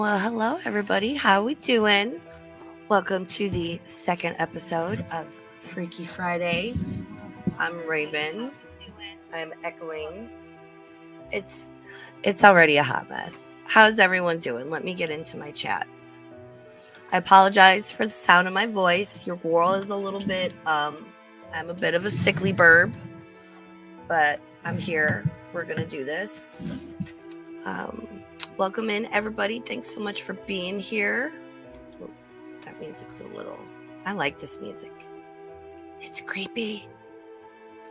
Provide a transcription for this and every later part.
Well, hello everybody. How we doing? Welcome to the second episode of Freaky Friday. I'm Raven. I'm echoing. It's it's already a hot mess. How's everyone doing? Let me get into my chat. I apologize for the sound of my voice. Your girl is a little bit I'm a bit of a sickly burb, but I'm here. We're gonna do this. Welcome in everybody. Thanks so much for being here. Oh, that music's a little... I like this music. It's creepy.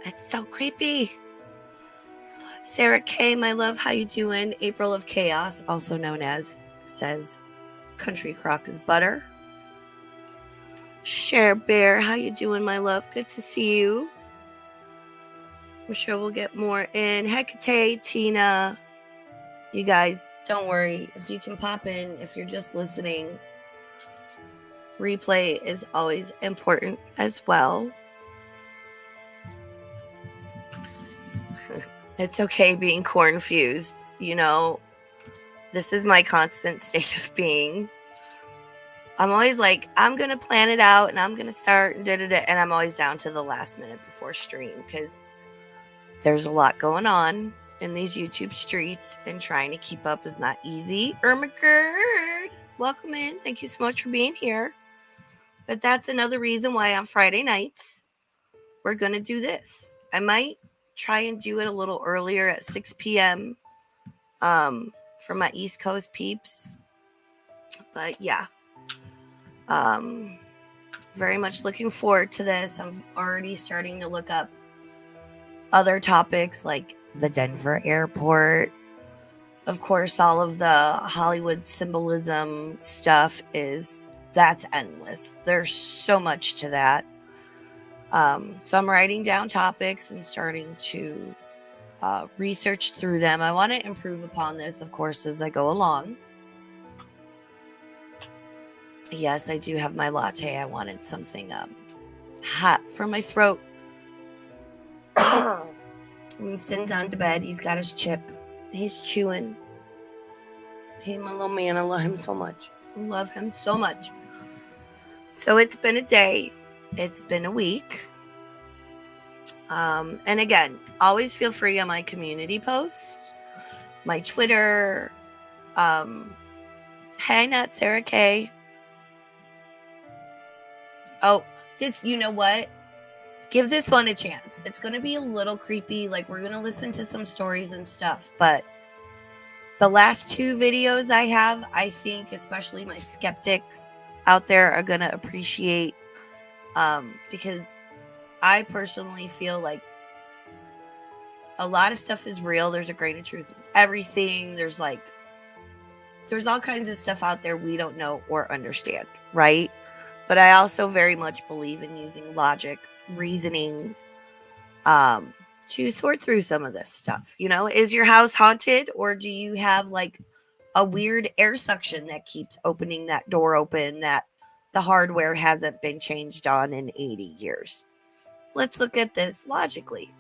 It's so creepy. Sarah K, my love, how you doing? April of Chaos, also known as, says Country Crock is butter. Cher Bear, how you doing, my love? Good to see you. I'm sure we'll get more in. Hecate, Tina. You guys, don't worry. If you can pop in, if you're just listening, replay is always important as well. It's okay being confused. You know, this is my constant state of being. I'm always like, I'm going to plan it out and I'm going to start and and I'm always down to the last minute before stream because there's a lot going on in these YouTube streets and trying to keep up is not easy. Irma Gerd, welcome in. Thank you so much for being here. But that's another reason why on Friday nights, we're going to do this. I might try and do it a little earlier at 6 p.m. For my East Coast peeps. But yeah. Very much looking forward to this. I'm already starting to look up other topics like the Denver airport. Of course, all of the Hollywood symbolism stuff that's endless. There's so much to that. So I'm writing down topics and starting to research through them. I want to improve upon this, of course, as I go along. Yes, I do have my latte. I wanted something hot for my throat. Winston's on to bed. He's got his chip. He's chewing. He's my little man. I love him so much. I love him so much. So it's been a day. It's been a week. And again, always feel free on my community posts, my Twitter. Hey, not Sarah K. Oh, you know what? Give this one a chance. It's going to be a little creepy. Like, we're going to listen to some stories and stuff. But the last two videos I have, I think, especially my skeptics out there are going to appreciate. Because I personally feel like a lot of stuff is real. There's a grain of truth in everything. There's all kinds of stuff out there we don't know or understand, right? But I also very much believe in using logic, reasoning, to sort through some of this stuff. You know, is your house haunted, or do you have like a weird air suction that keeps opening that door open that the hardware hasn't been changed on in 80 years? Let's look at this logically.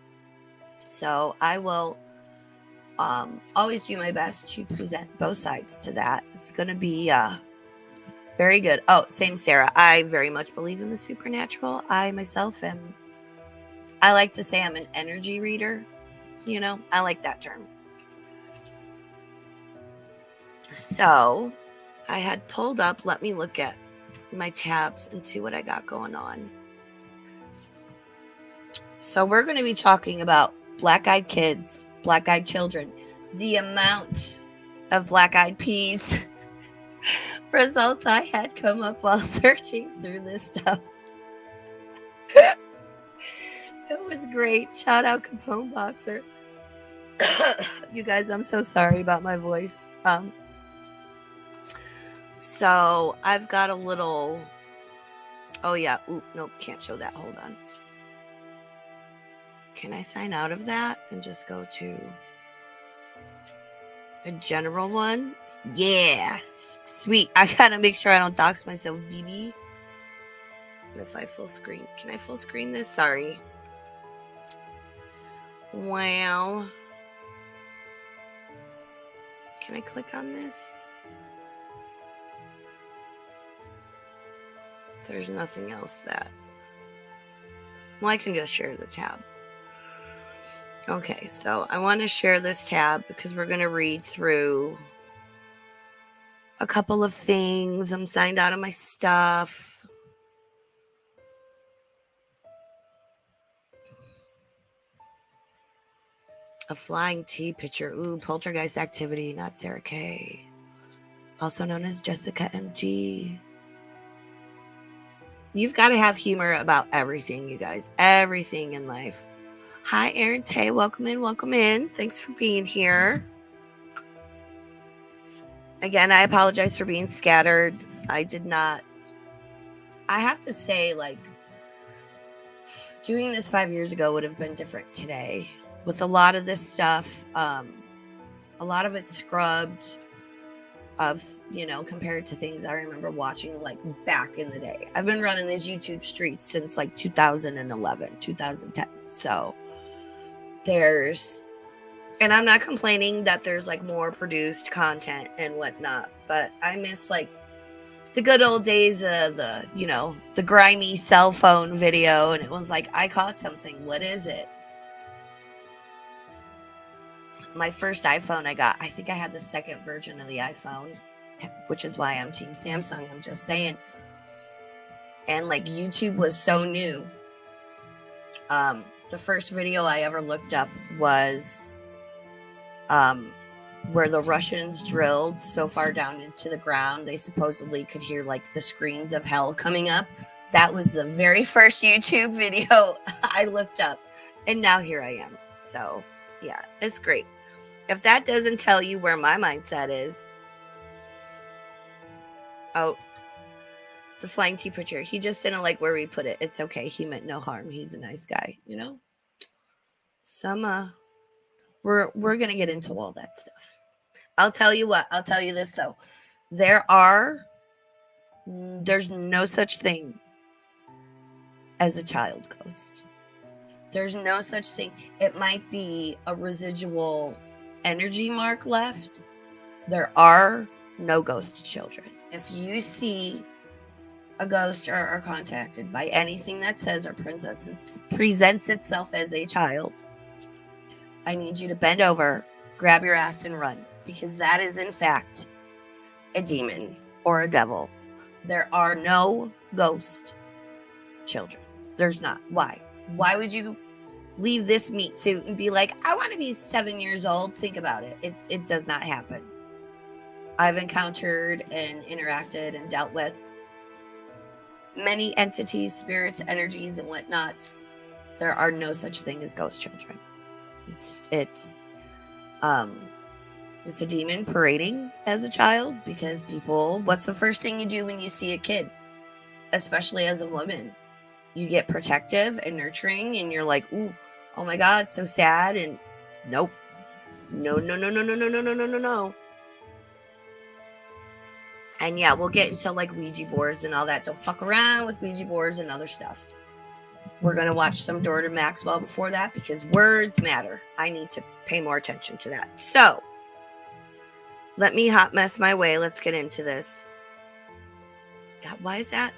So I will always do my best to present both sides to that. It's going to be very good. Oh, same Sarah. I very much believe in the supernatural. I myself I like to say I'm an energy reader. You know, I like that term. So I had pulled up, let me look at my tabs and see what I got going on. So we're going to be talking about black-eyed kids, black-eyed children, the amount of black-eyed peas results I had come up while searching through this stuff. It was great. Shout out Capone Boxer. You guys, I'm so sorry about my voice. So I've got a little... Oh yeah. Oop, nope, can't show that. Hold on. Can I sign out of that and just go to a general one? Yes. Sweet. I gotta make sure I don't dox myself, BB. What if I full screen? Can I full screen this? Sorry. Wow. Can I click on this? there's nothing else that... Well, I can just share the tab. Okay, so I want to share this tab because we're going to read through a couple of things. I'm signed out of my stuff. A flying tea pitcher. Ooh, poltergeist activity, not Sarah K. Also known as Jessica MG. You've got to have humor about everything, you guys. Everything in life. Hi, Erin Tay. Welcome in, welcome in. Thanks for being here. Again, I apologize for being scattered. I have to say, like, doing this 5 years ago would have been different today. With a lot of this stuff, a lot of it scrubbed of, compared to things I remember watching, like, back in the day. I've been running these YouTube streets since, like, 2011, 2010. So, and I'm not complaining that there's, like, more produced content and whatnot, but I miss, like, the good old days of the grimy cell phone video, and it was like, I caught something. What is it? My first iPhone I think I had the second version of the iPhone, which is why I'm Team Samsung. I'm just saying. And, like, YouTube was so new. The first video I ever looked up was where the Russians drilled so far down into the ground, they supposedly could hear, like, the screams of hell coming up. That was the very first YouTube video I looked up. And now here I am. So, yeah, it's great. If that doesn't tell you where my mindset is. Oh, the flying tea pitcher. He just didn't like where we put it. It's okay. He meant no harm. He's a nice guy, We're going to get into all that stuff. I'll tell you what. I'll tell you this, though. There's no such thing as a child ghost. There's no such thing. It might be a residual energy mark left. There are no ghost children. If you see a ghost or are contacted by anything that says or presents itself as a child, I need you to bend over, grab your ass, and run. Because that is, in fact, a demon or a devil. There are no ghost children. There's not. Why? Why would you leave this meat suit and be like, I want to be 7 years old? Think about it. It does not happen. I've encountered and interacted and dealt with many entities, spirits, energies, and whatnots. There are no such thing as ghost children. It's a demon parading as a child, because what's the first thing you do when you see a kid? Especially as a woman. You get protective and nurturing, and you're like, ooh, oh my God, so sad. And nope. No. And yeah, we'll get into, like, Ouija boards and all that. Don't fuck around with Ouija boards and other stuff. We're going to watch some Dorota Maxwell before that, because words matter. I need to pay more attention to that. So, let me hot mess my way. Let's get into this. God, why is that?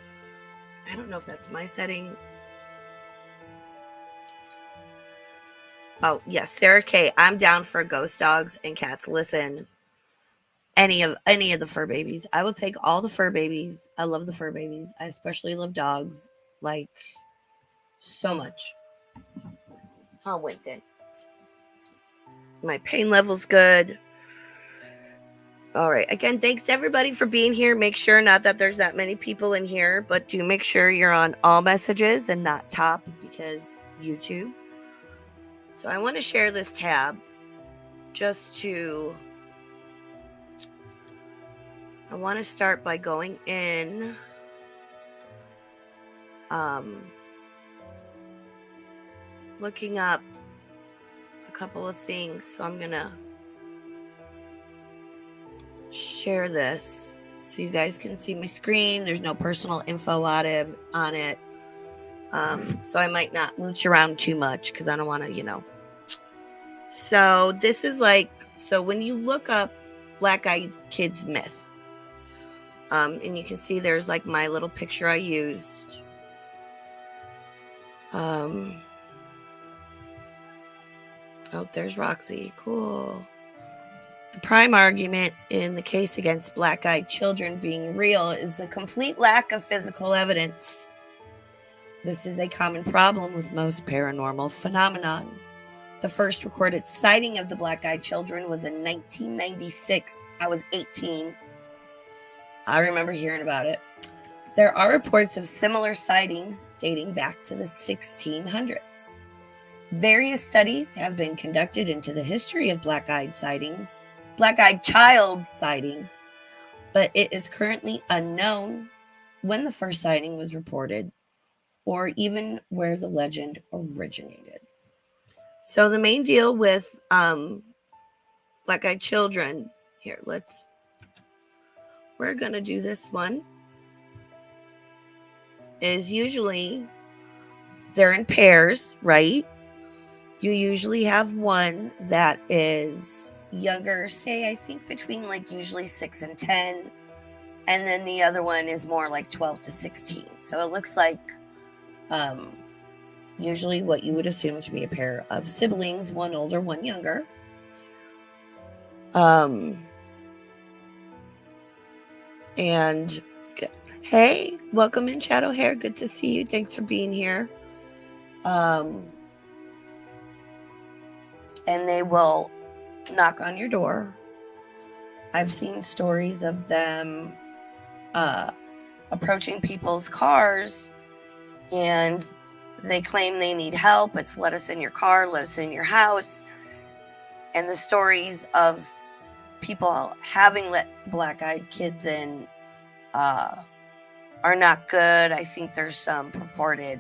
I don't know if that's my setting. Oh, yes, Sarah K. I'm down for ghost dogs and cats. Listen, any of the fur babies. I will take all the fur babies. I love the fur babies. I especially love dogs. Like, so much. Oh, wait, then. My pain level's good. All right. Again, thanks to everybody for being here. Make sure, not that there's that many people in here, but do make sure you're on all messages and not top, because YouTube. So I want to share this tab I want to start by going in, looking up a couple of things. So I'm going to share this so you guys can see my screen. There's no personal info on it. So I might not mooch around too much, because I don't want to, So this is so when you look up Black Eyed Kids myth, And you can see there's like my little picture I used. Oh, there's Roxy. Cool. The prime argument in the case against black-eyed children being real is the complete lack of physical evidence. This is a common problem with most paranormal phenomenon. The first recorded sighting of the black-eyed children was in 1996. I was 18. I remember hearing about it. There are reports of similar sightings dating back to the 1600s. Various studies have been conducted into the history of black-eyed child sightings, but it is currently unknown when the first sighting was reported or even where the legend originated. So the main deal with black-eyed children, we're going to do this one, is usually they're in pairs, right? You usually have one that is younger, say, I think between like usually 6 and 10. And then the other one is more like 12 to 16. So it looks like usually what you would assume to be a pair of siblings, one older, one younger. And hey, welcome in, Shadow Hair. Good to see you. Thanks for being here. And they will knock on your door. I've seen stories of them approaching people's cars, and they claim they need help. It's let us in your car, let us in your house. And the stories of people having let black-eyed kids in are not good. I think there's some purported,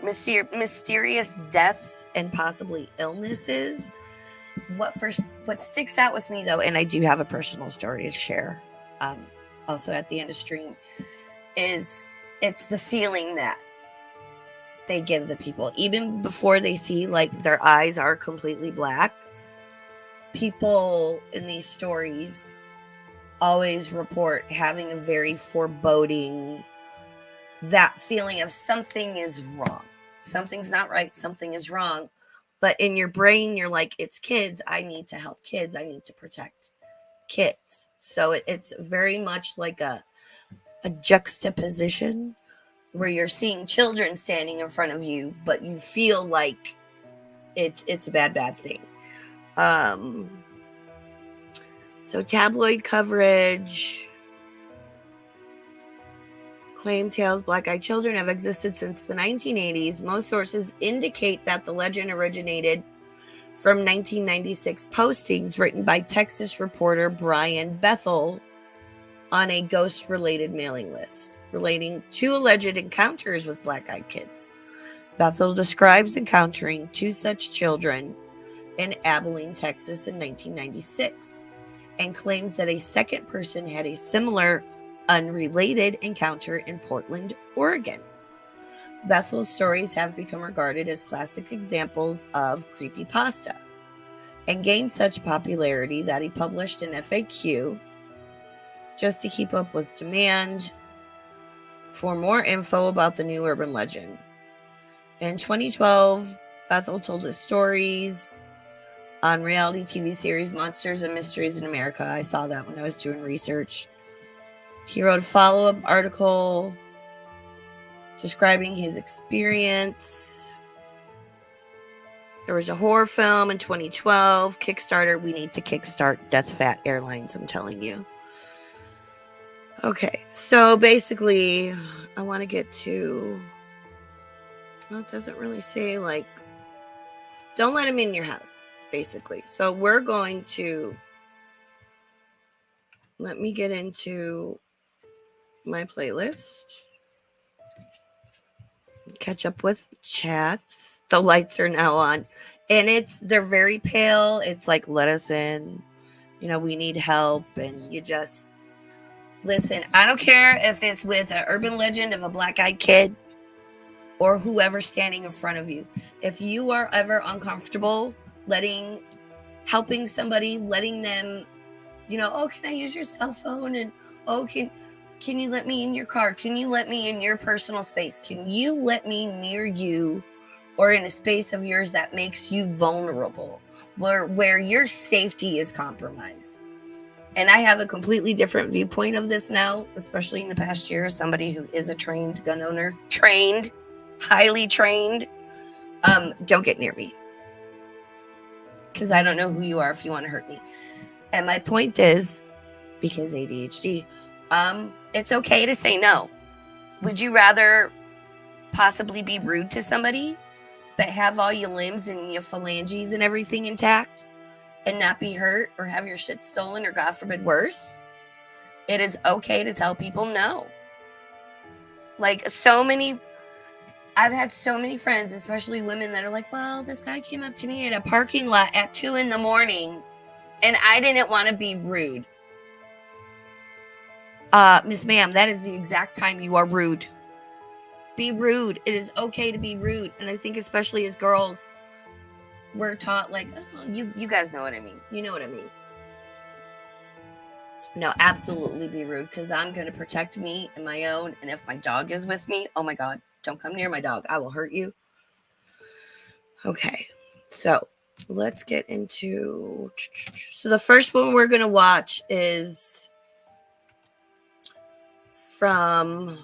mysterious deaths and possibly illnesses. What sticks out with me, though, and I do have a personal story to share also at the end of stream, is it's the feeling that they give the people. Even before they see, like, their eyes are completely black, people in these stories always report having a very foreboding, that feeling of something is wrong. Something's not right. Something is wrong. But in your brain, you're like, it's kids. I need to help kids. I need to protect kids. So it's very much like a juxtaposition where you're seeing children standing in front of you, but you feel like it's a bad thing. So tabloid coverage. Claim tales black-eyed children have existed since the 1980s. Most sources indicate that the legend originated from 1996 postings written by Texas reporter Brian Bethel on a ghost-related mailing list relating to alleged encounters with black-eyed kids. Bethel describes encountering 2 such children in Abilene, Texas in 1996, and claims that a second person had a similar unrelated encounter in Portland, Oregon. Bethel's stories have become regarded as classic examples of creepypasta and gained such popularity that he published an FAQ just to keep up with demand for more info about the new urban legend. In 2012, Bethel told his stories on reality TV series Monsters and Mysteries in America. I saw that when I was doing research. He wrote a follow-up article describing his experience. There was a horror film in 2012. Kickstarter. We need to kickstart Death Fat Airlines, I'm telling you. Okay, so basically, I want to get to... Well, it doesn't really say, like... Don't let him in your house, basically. So we're going to... Let me get into my playlist. Catch up with chats. The lights are now on. And they're very pale. It's like, let us in. We need help. And you just listen. I don't care if it's with an urban legend of a black-eyed kid or whoever's standing in front of you. If you are ever uncomfortable helping somebody, letting them Oh, can I use your cell phone? And, oh, can you let me in your car? Can you let me in your personal space? Can you let me near you or in a space of yours that makes you vulnerable, where your safety is compromised? And I have a completely different viewpoint of this now, especially in the past year, as somebody who is a trained gun owner. Trained, highly trained. Don't get near me, because I don't know who you are if you want to hurt me. And my point is, because ADHD, it's okay to say no. Would you rather possibly be rude to somebody, but have all your limbs and your phalanges and everything intact and not be hurt or have your shit stolen or, God forbid, worse? It is okay to tell people no. Like, I've had so many friends, especially women, that are like, well, this guy came up to me at a parking lot at 2 a.m. and I didn't want to be rude. Miss Ma'am, that is the exact time you are rude. Be rude. It is okay to be rude. And I think especially as girls, we're taught like, oh, you guys know what I mean. You know what I mean. No, absolutely be rude, because I'm going to protect me and my own. And if my dog is with me, oh my God, don't come near my dog. I will hurt you. Okay, so let's get into... So the first one we're going to watch is from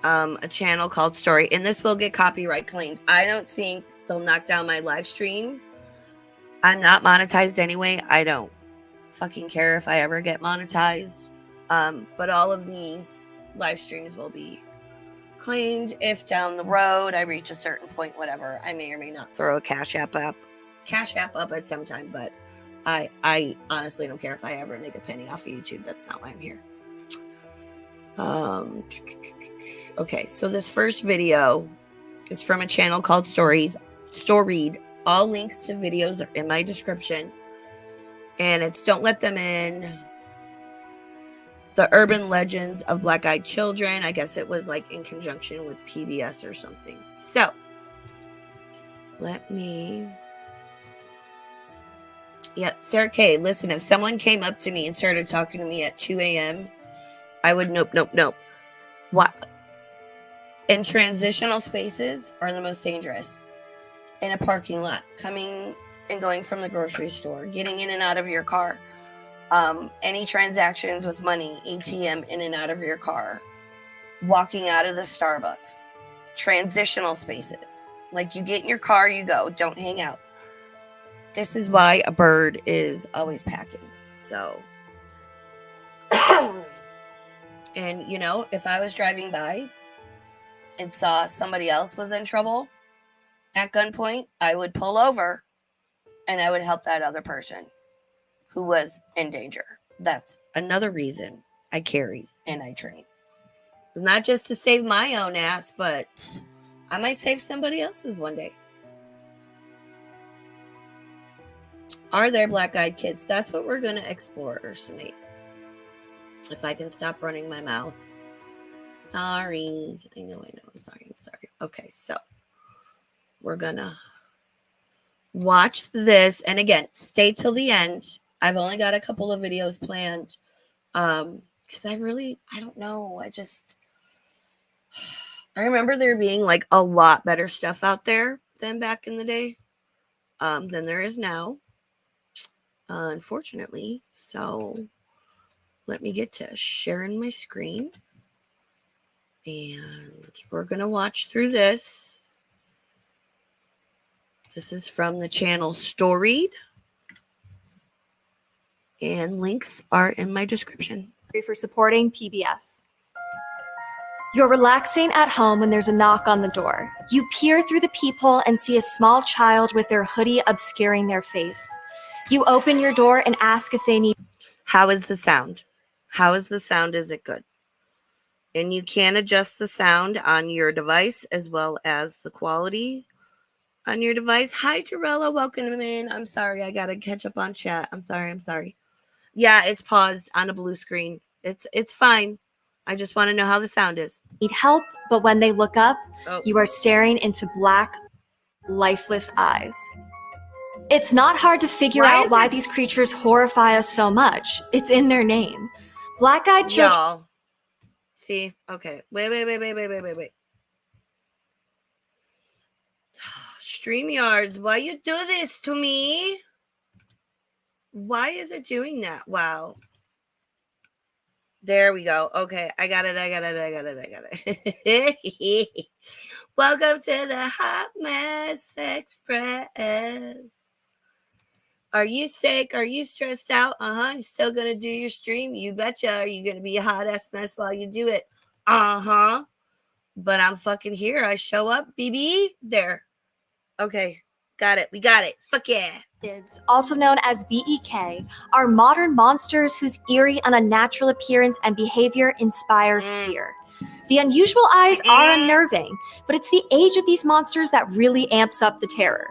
a channel called STORIED, and this will get copyright claimed. I don't think they'll knock down my live stream. I'm not monetized anyway. I don't fucking care if I ever get monetized. But all of these live streams will be claimed if down the road I reach a certain point, whatever. I may or may not throw a Cash App up at some time, but I honestly don't care if I ever make a penny off of YouTube. That's not why I'm here. Okay, so this first video is from a channel called STORIED. All links to videos are in my description. And it's Don't Let Them In, the Urban Legends of Black-Eyed Children. I guess it was like in conjunction with PBS or something. So, let me... Yep, Sarah K, listen, if someone came up to me and started talking to me at 2 a.m., I would nope. What? And transitional spaces are the most dangerous. In a parking lot, coming and going from the grocery store, getting in and out of your car, any transactions with money, ATM, in and out of your car, walking out of the Starbucks, transitional spaces. Like, you get in your car, you go, don't hang out. This is why a bird is always packing. So, and if I was driving by and saw somebody else was in trouble at gunpoint, I would pull over and I would help that other person who was in danger. That's another reason I carry and I train. It's not just to save my own ass, but I might save somebody else's one day. Are there black-eyed kids? That's what we're going to explore, Ursinate. If I can stop running my mouth. Sorry. I know. I'm sorry. Okay, so we're gonna watch this, and again, stay till the end. I've only got a couple of videos planned, because I don't know. I remember there being like a lot better stuff out there than back in the day, than there is now, unfortunately. So let me get to sharing my screen, and we're gonna watch through this. This is from the channel STORIED, and links are in my description. For supporting PBS. You're relaxing at home when there's a knock on the door. You peer through the peephole and see a small child with their hoodie obscuring their face. You open your door and ask if they need... How is the sound? Is it good? And you can adjust the sound on your device as well as the quality on your device. Hi, Jarella. Welcome in. I'm sorry. I got to catch up on chat. I'm sorry. Yeah, it's paused on a blue screen. It's fine. I just want to know how the sound is. Need help, but when they look up, you are staring into black, lifeless eyes. It's not hard to figure Why out is why it- these creatures horrify us so much. It's in their name. Black-eyed children. Y'all. See? Okay. Wait. StreamYards, why you do this to me? Why is it doing that? Wow. There we go. Okay. I got it. Welcome to the Hot Mess Express. Are you sick? Are you stressed out? You still gonna do your stream? You betcha. Are you gonna be a hot ass mess while you do it? But I'm fucking here. I show up, BB. There. Okay. Got it. We got it. Fuck yeah. Cryptids, also known as BEK, are modern monsters whose eerie and unnatural appearance and behavior inspire fear. The unusual eyes are unnerving, but it's the age of these monsters that really amps up the terror.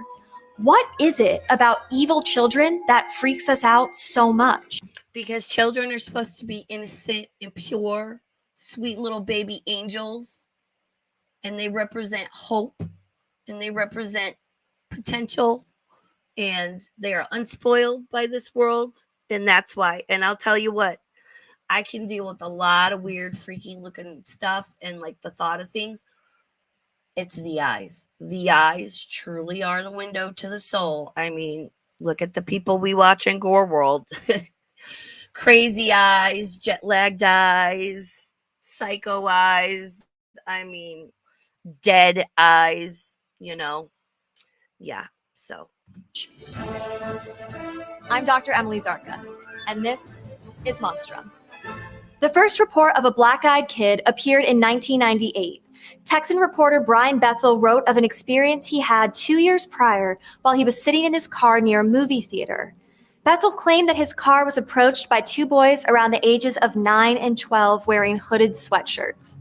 What is it about evil children that freaks us out so much? Because children are supposed to be innocent and pure, sweet little baby angels, and they represent hope, and they represent potential, and they are unspoiled by this world, and that's why. And I'll tell you what, I can deal with a lot of weird, freaky looking stuff and like the thought of things. It's the eyes. The eyes truly are the window to the soul. I mean, look at the people we watch in Gore World. Crazy eyes, jet lagged eyes, psycho eyes. I mean, dead eyes, Yeah, so. I'm Dr. Emily Zarka, and this is Monstrum. The first report of a black-eyed kid appeared in 1998. Texan reporter Brian Bethel wrote of an experience he had 2 years prior while he was sitting in his car near a movie theater. Bethel claimed that his car was approached by two boys around the ages of 9 and 12 wearing hooded sweatshirts.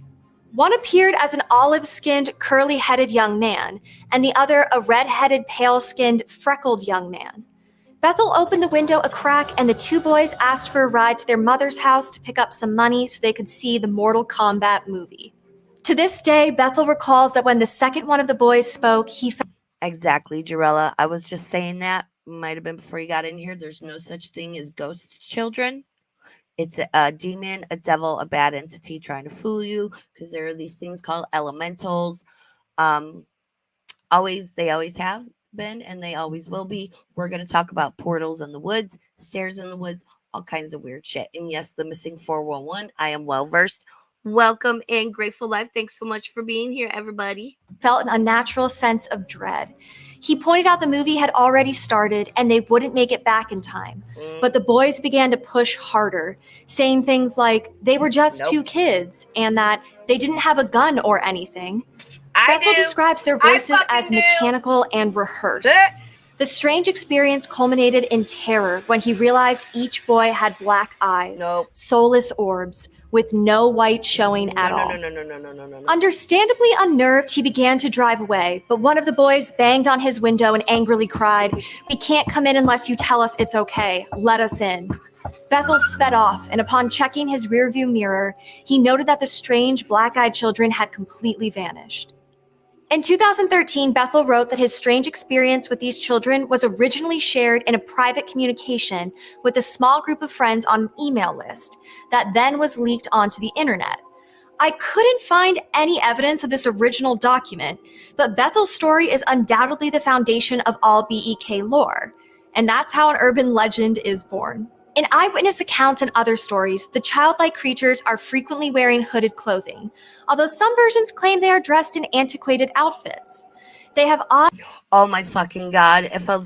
One appeared as an olive-skinned, curly-headed young man, and the other a red-headed, pale-skinned, freckled young man. Bethel opened the window a crack, and the two boys asked for a ride to their mother's house to pick up some money so they could see the Mortal Kombat movie. To this day, Bethel recalls that when the second one of the boys spoke, he felt Exactly, Jarella. I was just saying that. Might have been before you got in here. There's no such thing as ghost children. It's a demon, a devil, a bad entity trying to fool you, because there are these things called elementals. They always have been, and they always will be. We're going to talk about portals in the woods, stairs in the woods, all kinds of weird shit. And yes, the missing 411. I am well versed. Welcome in Grateful Life. Thanks so much for being here, everybody. Felt an unnatural sense of dread. He pointed out the movie had already started and they wouldn't make it back in time. But the boys began to push harder, saying things like they were just two kids and that they didn't have a gun or anything. Bethel describes their voices as mechanical and rehearsed. The strange experience culminated in terror when he realized each boy had black eyes, soulless orbs, with no white showing at all. No. Understandably unnerved, he began to drive away, but one of the boys banged on his window and angrily cried, "We can't come in unless you tell us it's okay. Let us in." Bethel sped off, and upon checking his rearview mirror, he noted that the strange black-eyed children had completely vanished. In 2013, Bethel wrote that his strange experience with these children was originally shared in a private communication with a small group of friends on an email list that then was leaked onto the internet. I couldn't find any evidence of this original document, but Bethel's story is undoubtedly the foundation of all BEK lore, and that's how an urban legend is born. In eyewitness accounts and other stories, the childlike creatures are frequently wearing hooded clothing, although some versions claim they are dressed in antiquated outfits. They have odd— Oh my fucking God. If a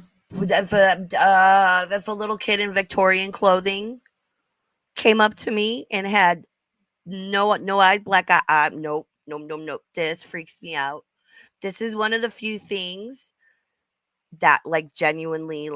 little kid in Victorian clothing came up to me and had no eye, black eye, nope. This freaks me out. This is one of the few things that genuinely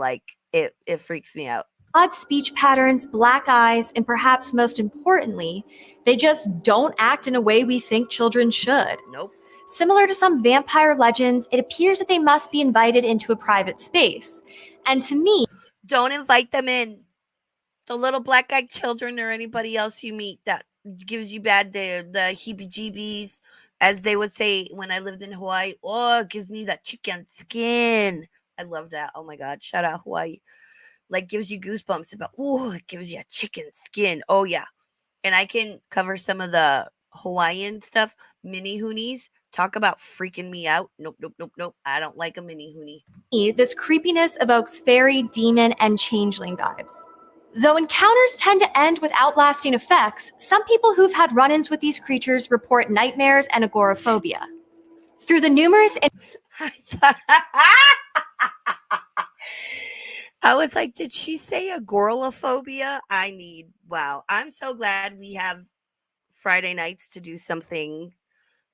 it freaks me out. odd speech patterns, black eyes, and perhaps most importantly, they just don't act in a way we think children should. Nope. Similar to some vampire legends, it appears that they must be invited into a private space. And to me, don't invite them in. The little black-eyed children or anybody else you meet that gives you the heebie-jeebies, as they would say when I lived in Hawaii. Oh, it gives me that chicken skin. I love that. Oh my God. Shout out Hawaii. Like gives you goosebumps about, oh, it gives you a chicken skin. Oh yeah. And I can cover some of the Hawaiian stuff. Mini hoonies. Talk about freaking me out. Nope, nope, nope, nope. I don't like a mini hoonie. This creepiness evokes fairy, demon, and changeling vibes. Though encounters tend to end without lasting effects, some people who've had run-ins with these creatures report nightmares and agoraphobia. Through the numerous I was like, did she say agoraphobia? Wow. I'm so glad we have Friday nights to do something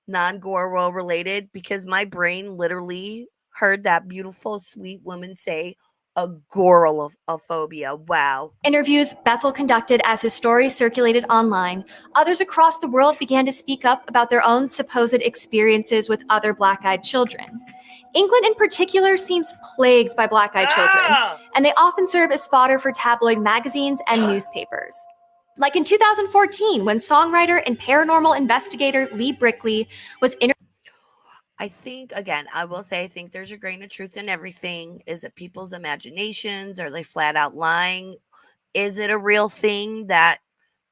non-Goro related because my brain literally heard that beautiful, sweet woman say agoraphobia. Wow. interviews Bethel conducted as his story circulated online, others across the world began to speak up about their own supposed experiences with other black-eyed children. England in particular seems plagued by black-eyed children, and they often serve as fodder for tabloid magazines and newspapers. Like in 2014, when songwriter and paranormal investigator Lee Brickley was I think, again, I will say, I think there's a grain of truth in everything. Is it people's imaginations? Are they flat out lying? Is it a real thing that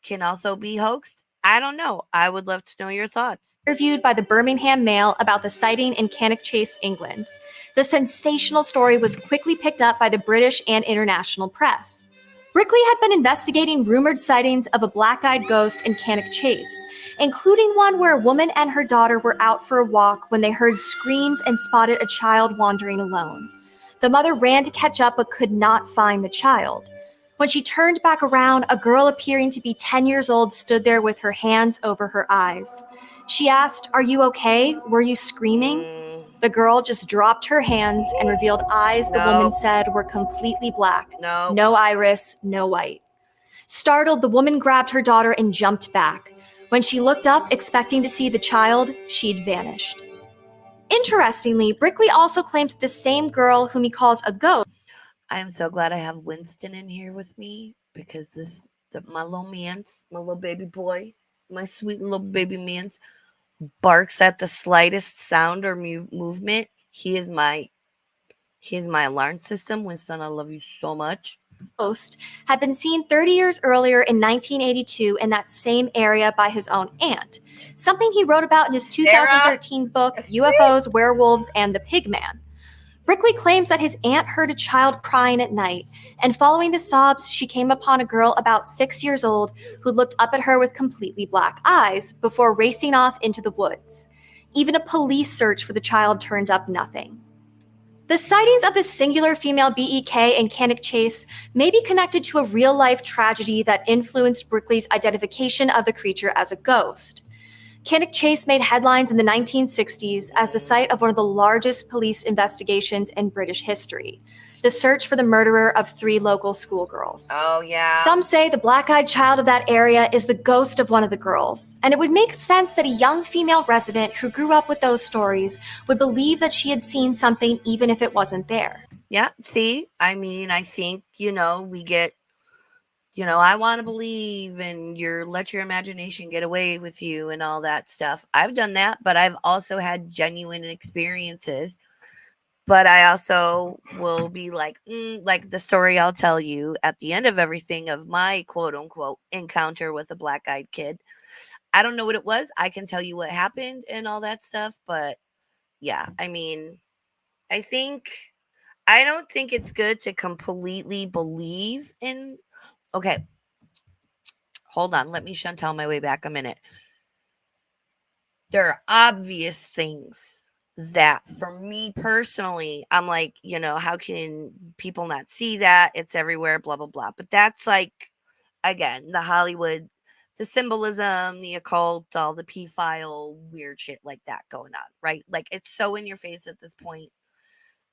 can also be hoaxed? I don't know. I would love to know your thoughts. interviewed by the Birmingham Mail about the sighting in Cannock Chase, England. The sensational story was quickly picked up by the British and international press. Brickley had been investigating rumored sightings of a black-eyed ghost in Cannock Chase, including one where a woman and her daughter were out for a walk when they heard screams and spotted a child wandering alone. The mother ran to catch up but could not find the child. When she turned back around, a girl appearing to be 10 years old stood there with her hands over her eyes. She asked, "Are you okay? Were you screaming?" The girl just dropped her hands and revealed eyes the woman said were completely black. No iris, no white. Startled, the woman grabbed her daughter and jumped back. When she looked up, expecting to see the child, she'd vanished. Interestingly, Brickley also claimed the same girl, whom he calls a ghost. I am so glad I have Winston in here with me because my little man's, my little baby boy, my sweet little baby man's barks at the slightest sound or movement. He is my alarm system. Winston, I love you so much. Ghost had been seen 30 years earlier in 1982 in that same area by his own aunt, something he wrote about in his 2013 book, UFOs, Werewolves, and the Pigman. Brickley claims that his aunt heard a child crying at night, and following the sobs, she came upon a girl about 6 years old who looked up at her with completely black eyes before racing off into the woods. Even a police search for the child turned up nothing. The sightings of this singular female BEK in Cannock Chase may be connected to a real-life tragedy that influenced Brickley's identification of the creature as a ghost. Cannock Chase made headlines in the 1960s as the site of one of the largest police investigations in British history, the search for the murderer of 3 local schoolgirls. Oh, yeah. Some say the black-eyed child of that area is the ghost of one of the girls, and it would make sense that a young female resident who grew up with those stories would believe that she had seen something even if it wasn't there. Yeah, see, I mean, I think, we get, I want to believe and let your imagination get away with you and all that stuff. I've done that, but I've also had genuine experiences. But I also will be like the story I'll tell you at the end of everything of my quote unquote encounter with a black-eyed kid. I don't know what it was. I can tell you what happened and all that stuff. But yeah, I mean, I don't think it's good to completely believe in. Okay, hold on. Let me Chantel my way back a minute. There are obvious things that for me personally, I'm like, how can people not see that? It's everywhere, blah, blah, blah. But that's like, again, the Hollywood, the symbolism, the occult, all the P-file weird shit like that going on, right? Like it's so in your face at this point.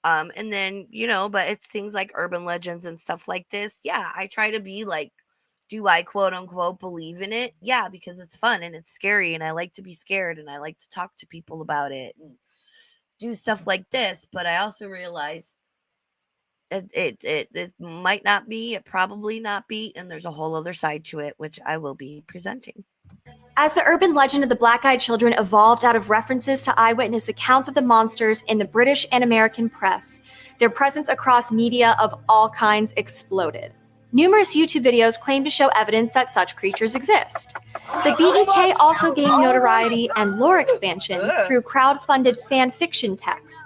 And then, but it's things like urban legends and stuff like this. Yeah, I try to be like, do I quote unquote believe in it? Yeah, because it's fun and it's scary and I like to be scared and I like to talk to people about it and do stuff like this. But I also realize it might not be, it probably not be, and there's a whole other side to it, which I will be presenting. As the urban legend of the Black-Eyed Children evolved out of references to eyewitness accounts of the monsters in the British and American press, their presence across media of all kinds exploded. Numerous YouTube videos claim to show evidence that such creatures exist. The BEK also gained notoriety and lore expansion through crowd-funded fan fiction texts.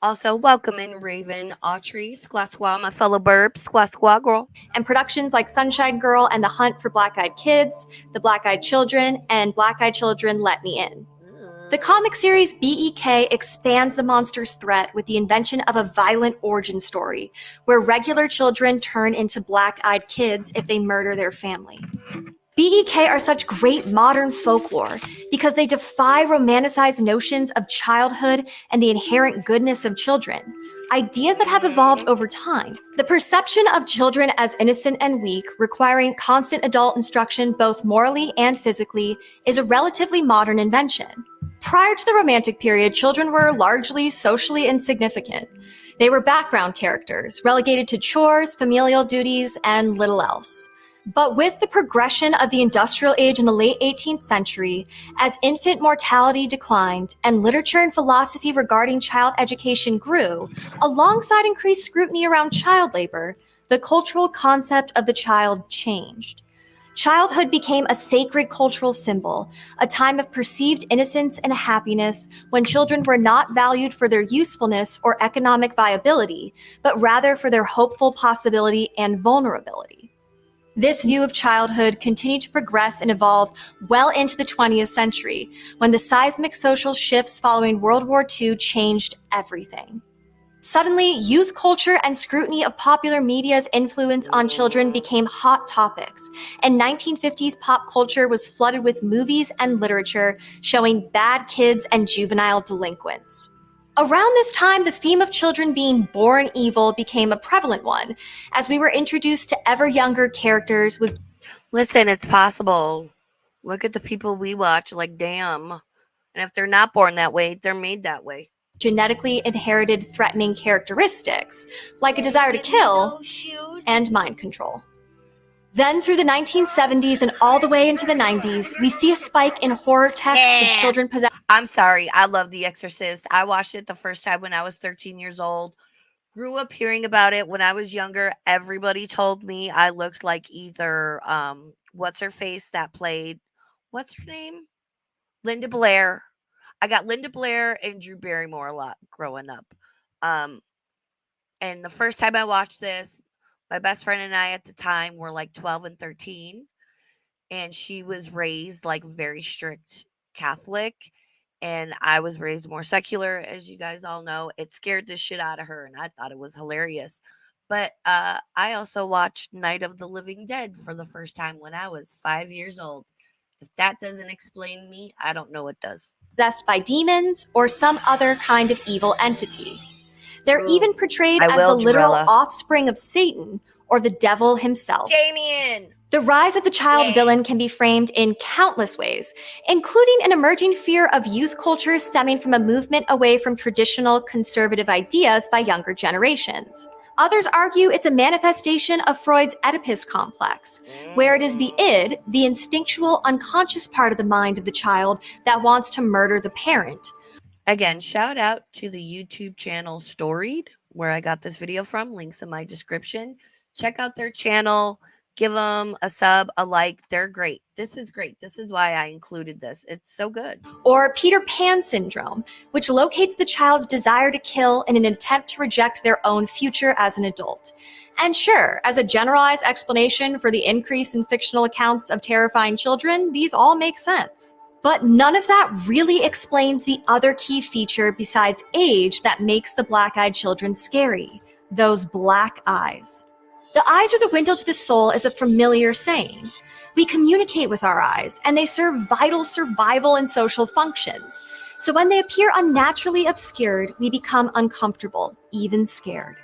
Also, welcome in Raven, Autry, Squaw Squaw, my fellow burbs, Squaw Squaw girl. And productions like Sunshine Girl and The Hunt for Black-Eyed Kids, The Black-Eyed Children, and Black-Eyed Children Let Me In. The comic series BEK expands the monster's threat with the invention of a violent origin story, where regular children turn into black-eyed kids if they murder their family. BEK are such great modern folklore because they defy romanticized notions of childhood and the inherent goodness of children, ideas that have evolved over time. The perception of children as innocent and weak, requiring constant adult instruction both morally and physically, is a relatively modern invention. Prior to the Romantic period, children were largely socially insignificant. They were background characters, relegated to chores, familial duties, and little else. But with the progression of the industrial age in the late 18th century, as infant mortality declined and literature and philosophy regarding child education grew, alongside increased scrutiny around child labor, the cultural concept of the child changed. Childhood became a sacred cultural symbol, a time of perceived innocence and happiness when children were not valued for their usefulness or economic viability, but rather for their hopeful possibility and vulnerability. This view of childhood continued to progress and evolve well into the 20th century, when the seismic social shifts following World War II changed everything. Suddenly, youth culture and scrutiny of popular media's influence on children became hot topics, and 1950s pop culture was flooded with movies and literature showing bad kids and juvenile delinquents. Around this time, the theme of children being born evil became a prevalent one, as we were introduced to ever younger characters with... Listen, it's possible. Look at the people we watch, like, damn. And if they're not born that way, they're made that way. Genetically inherited threatening characteristics, like a desire to kill and mind control. Then through the 1970s and all the way into the 90s, we see a spike in horror texts with children possessed. I'm sorry, I love The Exorcist. I watched it the first time when I was 13 years old. Grew up hearing about it when I was younger. Everybody told me I looked like either, what's her face that played, what's her name? Linda Blair. I got Linda Blair and Drew Barrymore a lot growing up. And the first time I watched this, my best friend and I at the time were like 12 and 13. And she was raised like very strict Catholic. And I was raised more secular, as you guys all know. It scared the shit out of her, and I thought it was hilarious. But I also watched Night of the Living Dead for the first time when I was 5 years old. If that doesn't explain me, I don't know what does. Possessed by demons or some other kind of evil entity. They're even portrayed as the literal offspring of Satan or the devil himself. Damien! The rise of the child villain can be framed in countless ways, including an emerging fear of youth culture stemming from a movement away from traditional conservative ideas by younger generations. Others argue it's a manifestation of Freud's Oedipus complex, where it is the id, the instinctual, unconscious part of the mind of the child that wants to murder the parent. Again, shout out to the YouTube channel STORIED, where I got this video from. Links in my description. Check out their channel. Give them a sub, a like. They're great. This is great. This is why I included this. It's so good. Or Peter Pan syndrome, which locates the child's desire to kill in an attempt to reject their own future as an adult. And sure, as a generalized explanation for the increase in fictional accounts of terrifying children, these all make sense. But none of that really explains the other key feature besides age that makes the black-eyed children scary: those black eyes. The eyes are the window to the soul is a familiar saying. We communicate with our eyes, and they serve vital survival and social functions. So when they appear unnaturally obscured, we become uncomfortable, even scared.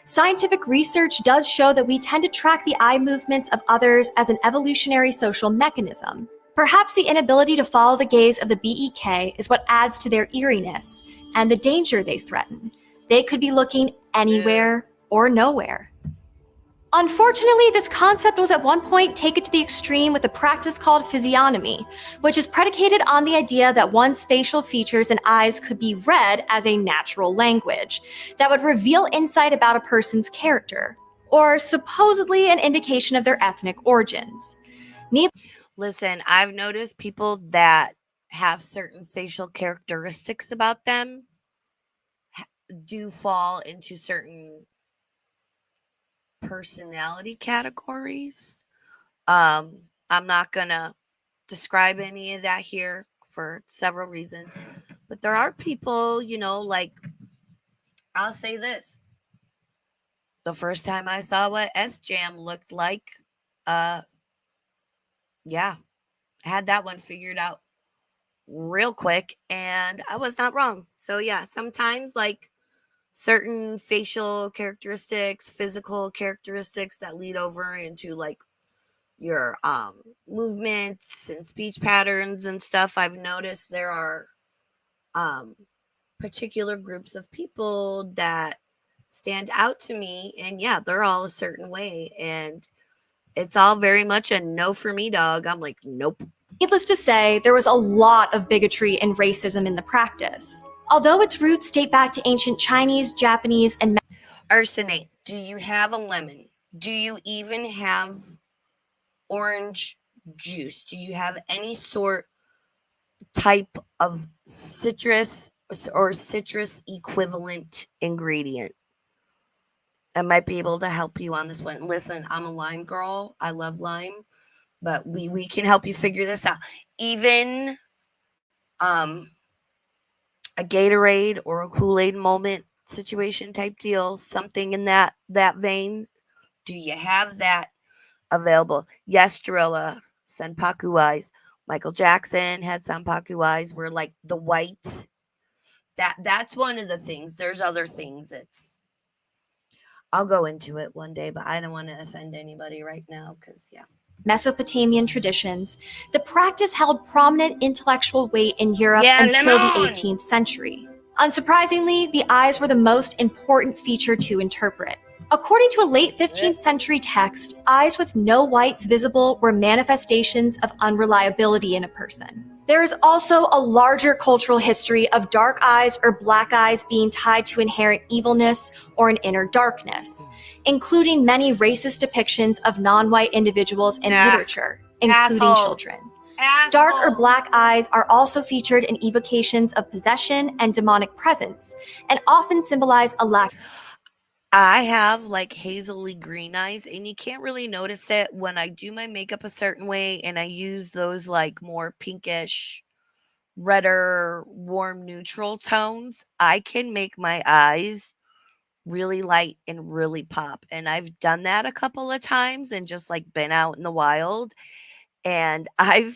Scientific research does show that we tend to track the eye movements of others as an evolutionary social mechanism. Perhaps the inability to follow the gaze of the BEK is what adds to their eeriness and the danger they threaten. They could be looking anywhere or nowhere. Unfortunately, this concept was at one point taken to the extreme with a practice called physiognomy, which is predicated on the idea that one's facial features and eyes could be read as a natural language that would reveal insight about a person's character, or supposedly an indication of their ethnic origins. Listen, I've noticed people that have certain facial characteristics about them do fall into certain personality categories. I'm not gonna describe any of that here for several reasons, but there are people, like, I'll say this. The first time I saw what S-Jam looked like, yeah, I had that one figured out real quick, and I was not wrong. So yeah, sometimes like certain facial characteristics, physical characteristics that lead over into like your movements and speech patterns and stuff. I've noticed there are particular groups of people that stand out to me, and yeah, they're all a certain way, and it's all very much a no for me, dog. I'm like, nope. Needless to say, there was a lot of bigotry and racism in the practice. Although its roots date back to ancient Chinese, Japanese, and Arsenate, do you have a lemon? Do you even have orange juice? Do you have any sort type of citrus or citrus equivalent ingredient? I might be able to help you on this one. Listen, I'm a lime girl. I love lime, but we can help you figure this out. Even a Gatorade or a Kool-Aid moment situation type deal, something in that vein. Do you have that available? Yes, Drilla, Senpaku eyes. Michael Jackson had Senpaku eyes, where like the white. That's one of the things. There's other things. I'll go into it one day, but I don't want to offend anybody right now because, yeah. Mesopotamian traditions, the practice held prominent intellectual weight in Europe until the 18th century. Unsurprisingly, the eyes were the most important feature to interpret. According to a late 15th century text, eyes with no whites visible were manifestations of unreliability in a person. There is also a larger cultural history of dark eyes or black eyes being tied to inherent evilness or an inner darkness, including many racist depictions of non-white individuals in literature, including children. Dark or black eyes are also featured in evocations of possession and demonic presence, and often symbolize a lack. I have like hazily green eyes, and you can't really notice it when I do my makeup a certain way and I use those like more pinkish, redder, warm neutral tones. I can make my eyes really light and really pop. And I've done that a couple of times and just like been out in the wild. And I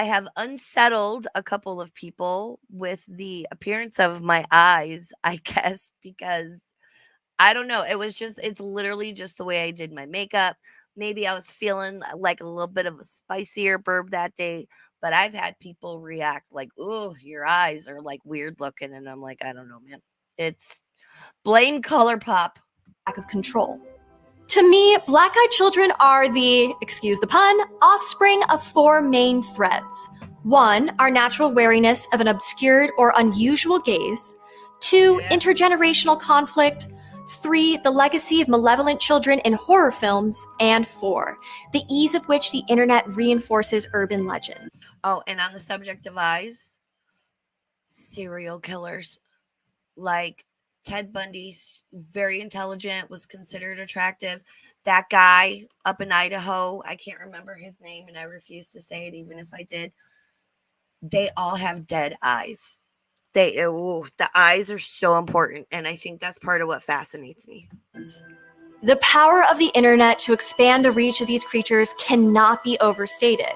have unsettled a couple of people with the appearance of my eyes, I guess, because I don't know. It's literally just the way I did my makeup. Maybe I was feeling like a little bit of a spicier burb that day, but I've had people react like, "Oh, your eyes are like weird looking." And I'm like, I don't know, man. It's blame color pop. Lack of control. To me, black-eyed children are the, excuse the pun, offspring of four main threads. 1, our natural wariness of an obscured or unusual gaze. 2, intergenerational conflict. 3, the legacy of malevolent children in horror films. And 4, the ease of which the internet reinforces urban legend. Oh, and on the subject of eyes, serial killers. Like Ted Bundy's very intelligent, was considered attractive. That guy up in Idaho, I can't remember his name, and I refuse to say it even if I did. They all have dead eyes. The eyes are so important, and I think that's part of what fascinates me. The power of the internet to expand the reach of these creatures cannot be overstated.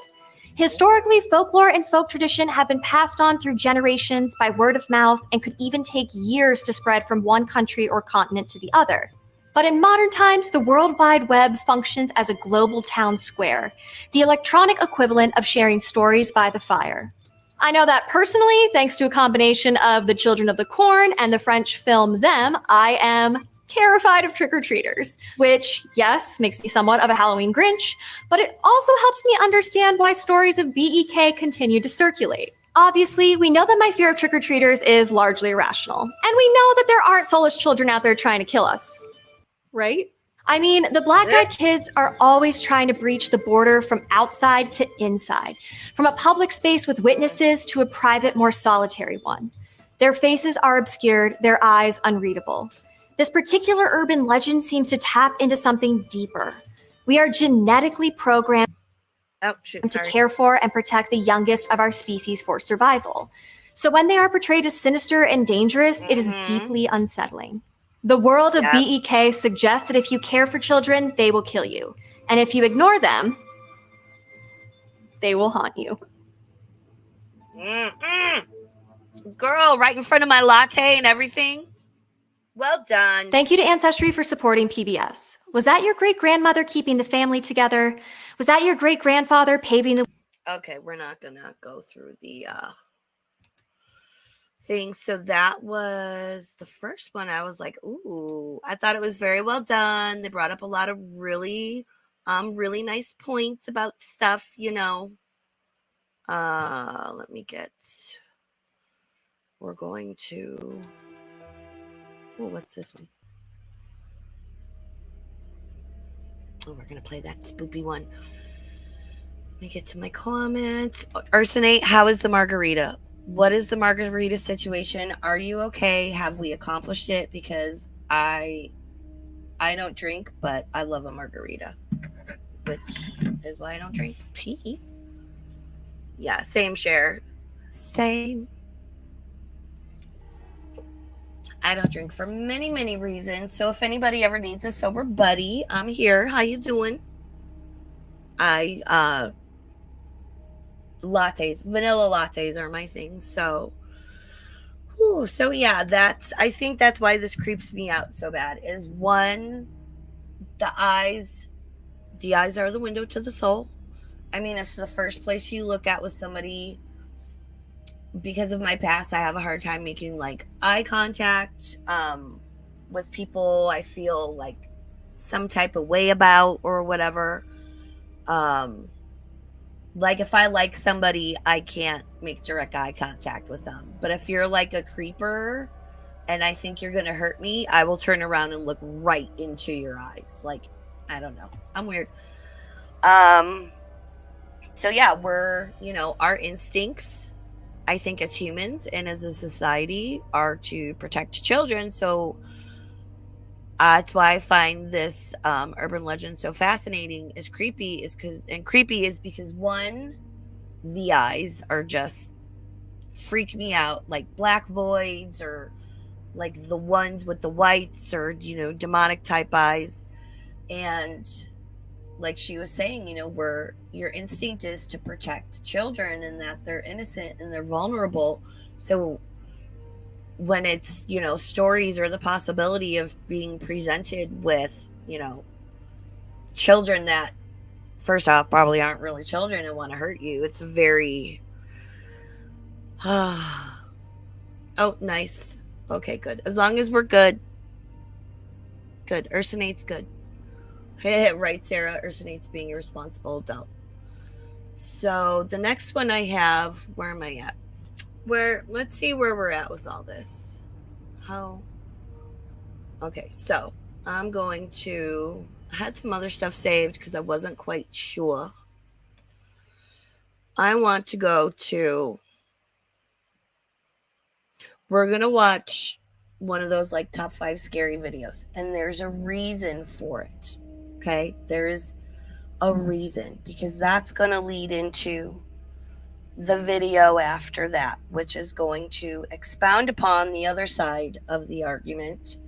Historically, folklore and folk tradition have been passed on through generations by word of mouth and could even take years to spread from one country or continent to the other. But in modern times, the World Wide Web functions as a global town square, the electronic equivalent of sharing stories by the fire. I know that personally, thanks to a combination of The Children of the Corn and the French film Them, I am terrified of trick-or-treaters, which, yes, makes me somewhat of a Halloween Grinch, but it also helps me understand why stories of BEK continue to circulate. Obviously, we know that my fear of trick-or-treaters is largely irrational, and we know that there aren't soulless children out there trying to kill us. Right? I mean, the black-eyed kids are always trying to breach the border from outside to inside, from a public space with witnesses to a private, more solitary one. Their faces are obscured, their eyes unreadable. This particular urban legend seems to tap into something deeper. We are genetically programmed to care for and protect the youngest of our species for survival. So when they are portrayed as sinister and dangerous, it is deeply unsettling. The world of BEK suggests that if you care for children, they will kill you. And if you ignore them, they will haunt you. Girl, right in front of my latte and everything. Well done. Thank you to Ancestry for supporting PBS. Was that your great-grandmother keeping the family together? Was that your great-grandfather paving the... Okay, we're not gonna go through the thing. So that was the first one. I was like, ooh, I thought it was very well done. They brought up a lot of really nice points about stuff, you know. Let me get... We're going to... Oh, what's this one? Oh, we're going to play that spoopy one. Let me get to my comments. Arsenate, how is the margarita? What is the margarita situation? Are you okay? Have we accomplished it? Because I don't drink, but I love a margarita, which is why I don't drink. Yeah, same share. Same. I don't drink for many, many reasons. So if anybody ever needs a sober buddy, I'm here. How you doing? Lattes, vanilla lattes are my thing. So, yeah, I think that's why this creeps me out so bad. Is one, the eyes are the window to the soul. I mean, it's the first place you look at with somebody. Because of my past, I have a hard time making like eye contact with people I feel like some type of way about or whatever. Like if I like somebody, I can't make direct eye contact with them. But if you're like a creeper and I think you're going to hurt me, I will turn around and look right into your eyes. Like, I don't know. I'm weird. So yeah, we're, our instincts, I think as humans and as a society, are to protect children. So that's why I find this urban legend so fascinating. Creepy is because one, the eyes are just freak me out, like black voids or like the ones with the whites or demonic type eyes. And like she was saying, where your instinct is to protect children and that they're innocent and they're vulnerable. So when it's, stories or the possibility of being presented with, children that first off probably aren't really children and want to hurt you, it's very... Oh, nice. Okay, good. As long as we're good. Good. Ursonate's good. Right, Sarah. Ursonate's being a responsible adult. So the next one I have, where am I at? Let's see where we're at with all this. Okay, so I'm going to... I had some other stuff saved because I wasn't quite sure. I want to go to... We're going to watch one of those like top 5 scary videos. And there's a reason for it. Okay? There's a reason. Because that's going to lead into the video after that, which is going to expound upon the other side of the argument.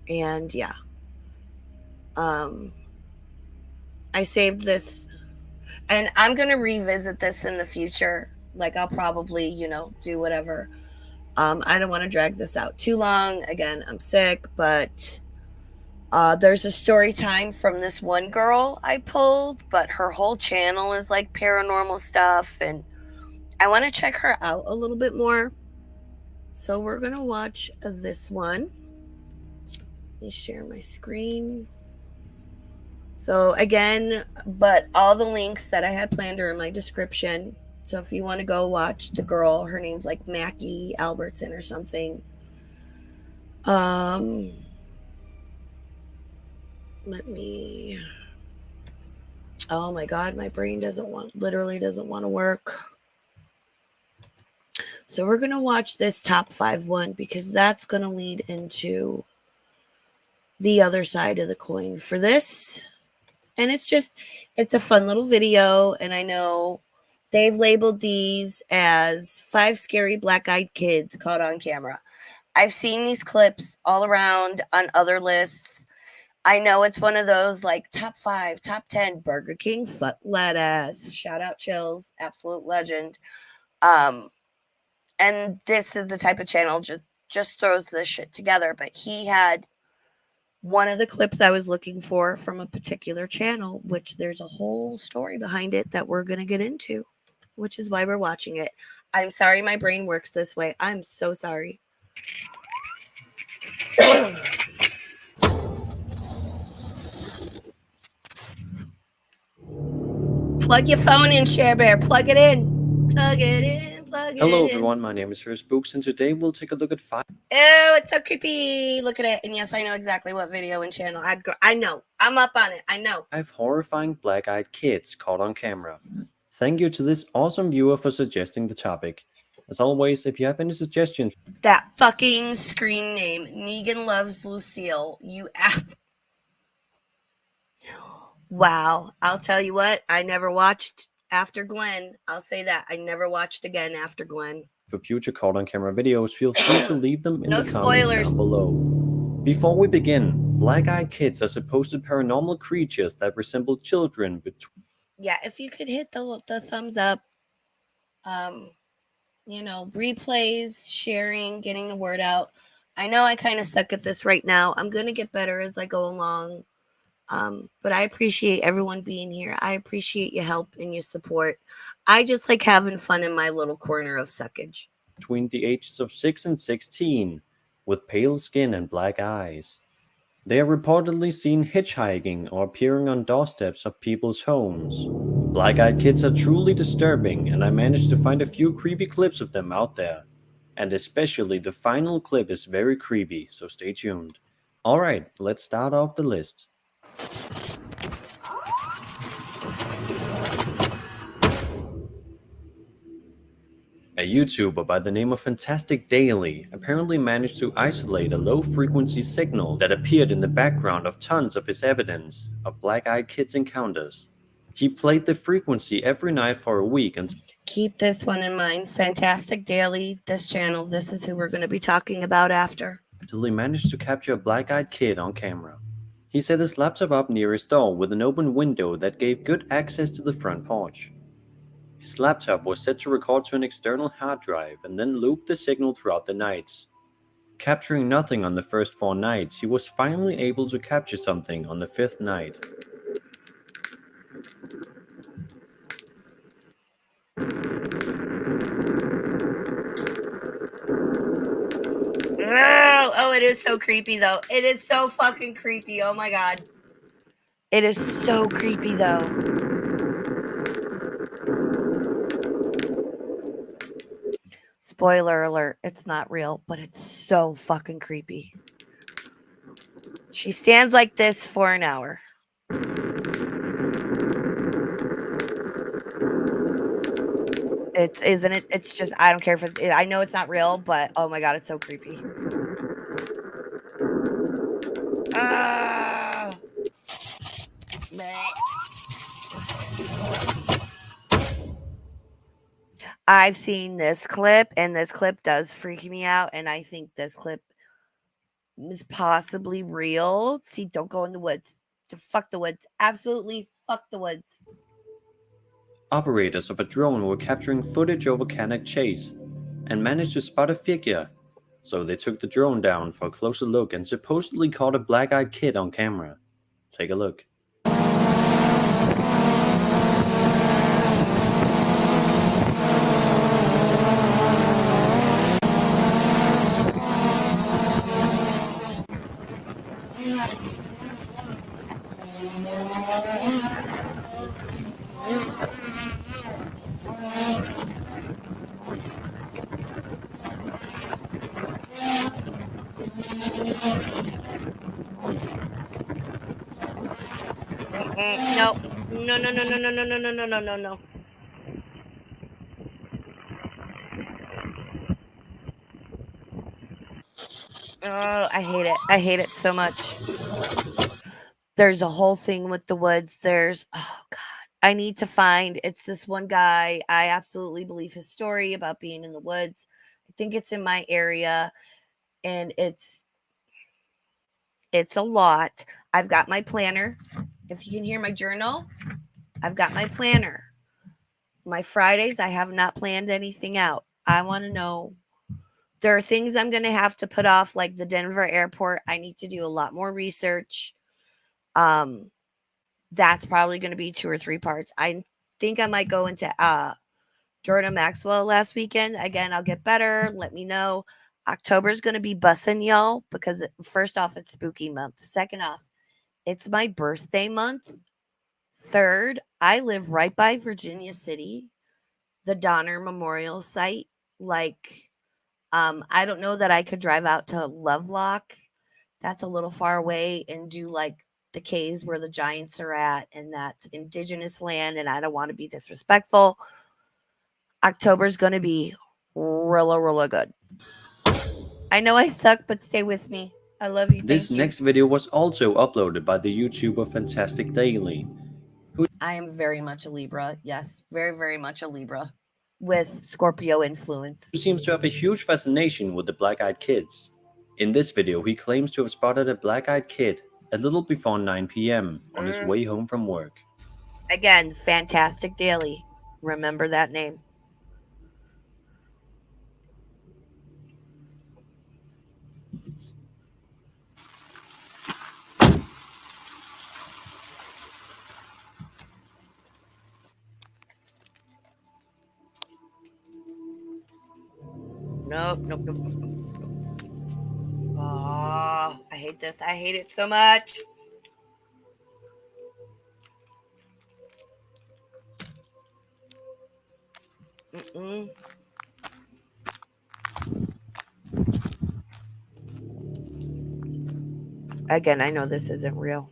And yeah. I saved this. And I'm going to revisit this in the future. Like I'll probably, do whatever. I don't want to drag this out too long. Again, I'm sick, but there's a story time from this one girl I pulled, but her whole channel is like paranormal stuff, and I want to check her out a little bit more. So we're going to watch this one. Let me share my screen. So again, but all the links that I had planned are in my description. So if you want to go watch the girl, her name's like Mackie Albertson or something. Let me. Oh my God, my brain literally doesn't want to work. So we're going to watch this top 5 one because that's going to lead into the other side of the coin for this. And it's a fun little video. And I know they've labeled these as 5 scary black-eyed kids caught on camera. I've seen these clips all around on other lists. I know it's one of those like top 5, top 10 Burger King foot lettuce. Shout out Chills, absolute legend. And this is the type of channel just throws this shit together. But he had one of the clips I was looking for from a particular channel, which there's a whole story behind it that we're going to get into, which is why we're watching it. I'm sorry my brain works this way. I'm so sorry. Plug your phone in, Share Bear. Plug it in. Plug it in. Hello everyone, my name is Spooks, and today we'll take a look at 5. Oh, it's so creepy. Look at it. And yes, I know exactly what video and channel. I know. I'm up on it. I know. 5 horrifying black-eyed kids caught on camera. Thank you to this awesome viewer for suggesting the topic. As always, if you have any suggestions... That fucking screen name. Negan Loves Lucille. You app. Wow. I'll tell you what. I never watched after Glenn. I'll say that. I never watched again after Glenn. For future caught on camera videos, feel free to leave them in No the comments spoilers. down below. Before we begin, black-eyed kids are supposed paranormal creatures that resemble children between... Yeah, if you could hit the thumbs up, replays, sharing, getting the word out. I know I kind of suck at this right now. I'm going to get better as I go along. But I appreciate everyone being here. I appreciate your help and your support. I just like having fun in my little corner of suckage. Between the ages of 6 and 16, with pale skin and black eyes. They are reportedly seen hitchhiking or appearing on doorsteps of people's homes. Black-eyed kids are truly disturbing, and I managed to find a few creepy clips of them out there. And especially the final clip is very creepy, so stay tuned. Alright, let's start off the list. A YouTuber by the name of Fantastic Daily apparently managed to isolate a low-frequency signal that appeared in the background of tons of his evidence of black-eyed kids encounters. He played the frequency every night for a week and... Keep this one in mind. Fantastic Daily, this channel, this is who we're going to be talking about after. Until he managed to capture a black-eyed kid on camera. He set his laptop up near his door with an open window that gave good access to the front porch. His laptop was set to record to an external hard drive and then loop the signal throughout the nights. Capturing nothing on the first 4 nights, he was finally able to capture something on the 5th night. Oh, it is so creepy though. It is so fucking creepy. Oh my God. It is so creepy though. Spoiler alert, it's not real, but it's so fucking creepy. She stands like this for an hour. Isn't it? It's just, I don't care if I know it's not real, but oh my God, it's so creepy. Ah! I've seen this clip, and this clip does freak me out, and I think this clip is possibly real. See, don't go in the woods. Fuck the woods. Absolutely fuck the woods. Operators of a drone were capturing footage of a volcanic chase and managed to spot a figure, so they took the drone down for a closer look and supposedly caught a black-eyed kid on camera. Take a look. No. No, no, no, no, no, no, no, no, no, no, no, no. Oh, I hate it. I hate it so much. There's a whole thing with the woods. Oh God. I need to find, it's this one guy. I absolutely believe his story about being in the woods. I think it's in my area, and it's a lot. I've got my planner. If you can hear my journal, I've got my planner. My Fridays, I have not planned anything out. I want to know. There are things I'm going to have to put off, like the Denver airport. I need to do a lot more research. That's probably going to be 2 or 3 parts. I think I might go into Jordan Maxwell last weekend. Again, I'll get better. Let me know. October is going to be bussin', y'all, because first off, it's spooky month. Second off, it's my birthday month. Third, I live right by Virginia City, the Donner Memorial Site. Like, I don't know that I could drive out to Lovelock. That's a little far away, and do like the caves where the giants are at, and that's indigenous land, and I don't want to be disrespectful. October's going to be really good. I know I suck, but stay with me. I love you. This Thank you. next video was also uploaded by the YouTuber Fantastic Daily. I am very much a Libra. Yes, very, very much a Libra with Scorpio influence. Who seems to have a huge fascination with the black-eyed kids. In this video, he claims to have spotted a black-eyed kid a little before 9 p.m. on his way home from work. Again, Fantastic Daily. Remember that name. Nope. Oh, I hate this. I hate it so much. Again, I know this isn't real,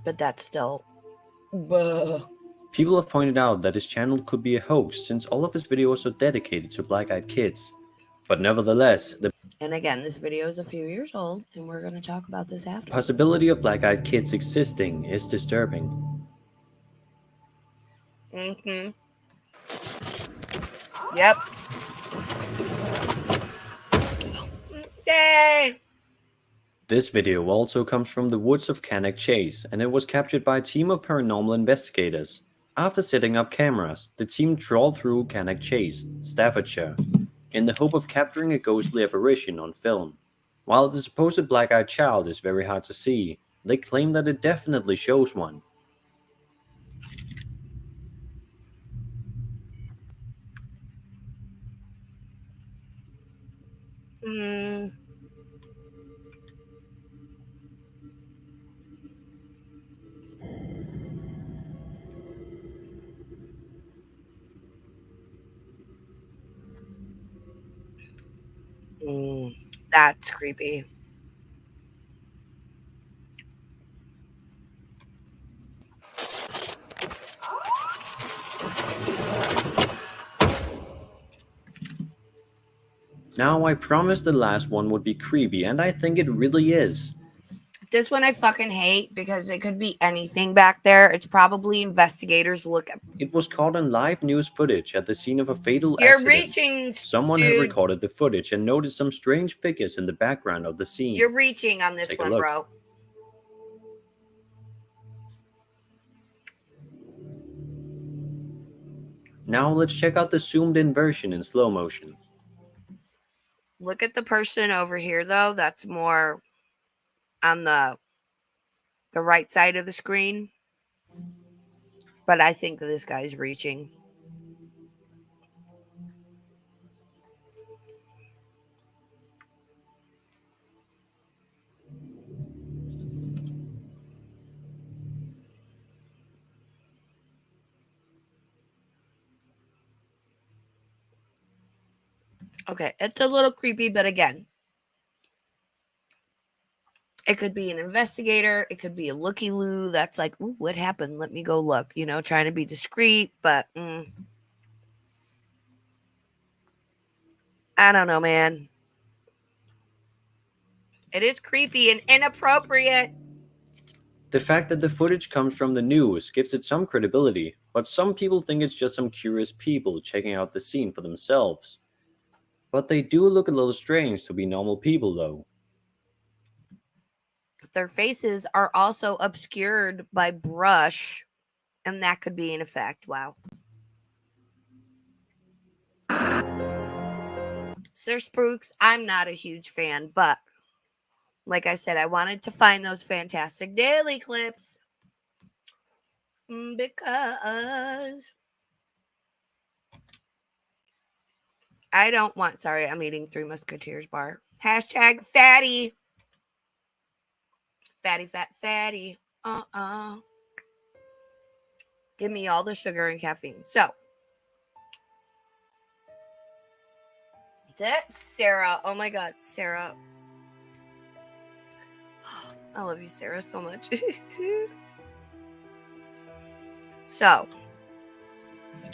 but that's still. People have pointed out that his channel could be a hoax since all of his videos are dedicated to black-eyed kids. But nevertheless, the And again, this video is a few years old, and we're going to talk about this after. possibility of black-eyed kids existing is disturbing. Yep. Yay! This video also comes from the woods of Cannock Chase, and it was captured by a team of paranormal investigators. After setting up cameras, the team trawled through Cannock Chase, Staffordshire, in the hope of capturing a ghostly apparition on film. While the supposed black-eyed child is very hard to see, they claim that it definitely shows one. That's creepy. Now, I promised the last one would be creepy, and I think it really is. This one I fucking hate because it could be anything back there. It's probably investigators looking. It was caught on live news footage at the scene of a fatal You're accident. reaching, Someone had recorded the footage and noticed some strange figures in the background of the scene. You're reaching on this Take a one, look. bro. Now let's check out the zoomed in version in slow motion. Look at the person over here, though. That's more on the right side of the screen. But I think this guy's reaching. Okay, it's a little creepy, but again, It could be an investigator. It could be a looky-loo that's like, ooh, what happened? Let me go look. Trying to be discreet, but I don't know, man. It is creepy and inappropriate. The fact that the footage comes from the news gives it some credibility, but some people think it's just some curious people checking out the scene for themselves. But they do look a little strange to be normal people, though. Their faces are also obscured by brush, and that could be an effect. Wow. Sir Spooks, I'm not a huge fan, but like I said, I wanted to find those fantastic daily clips because I don't want, sorry, I'm eating Three Musketeers bar. Hashtag fatty. Fatty, fat, fatty. Give me all the sugar and caffeine. So, that's Sarah. Oh my God, Sarah. I love you, Sarah, so much. So,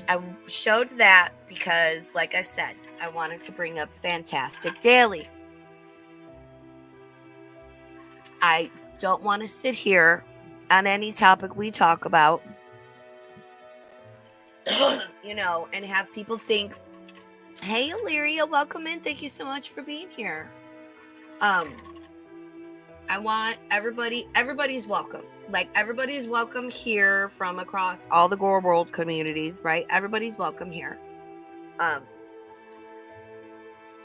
I showed that because, like I said, I wanted to bring up Fantastic Daily. I don't want to sit here on any topic we talk about, and have people think, hey, Illyria, welcome in. Thank you so much for being here. I want everybody's welcome. Like, everybody's welcome here from across all the Gore World communities, right? Everybody's welcome here.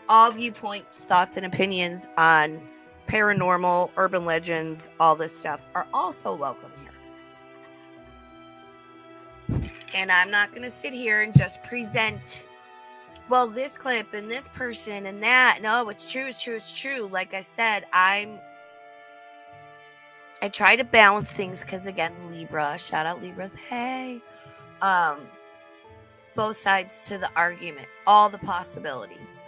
All viewpoints, thoughts, and opinions on paranormal, urban legends, all this stuff are also welcome here. And I'm not going to sit here and just present, well, this clip and this person and that. No, it's true, it's true, it's true. Like I said, I try to balance things because, again, Libra, shout out Libras, hey. Both sides to the argument, all the possibilities.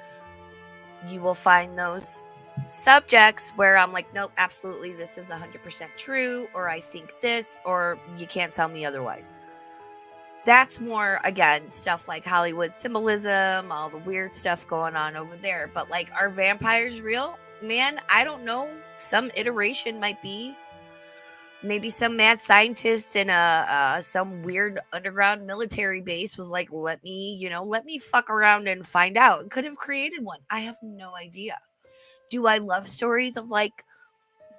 You will find those subjects where I'm like, nope, absolutely, this is 100% true, or I think this, or you can't tell me otherwise. That's more, again, stuff like Hollywood symbolism, all the weird stuff going on over there. But, like, are vampires real? Man, I don't know. Some iteration might be. Maybe some mad scientist in some weird underground military base was like, let me fuck around and find out, and could have created one. I have no idea. Do I love stories of, like,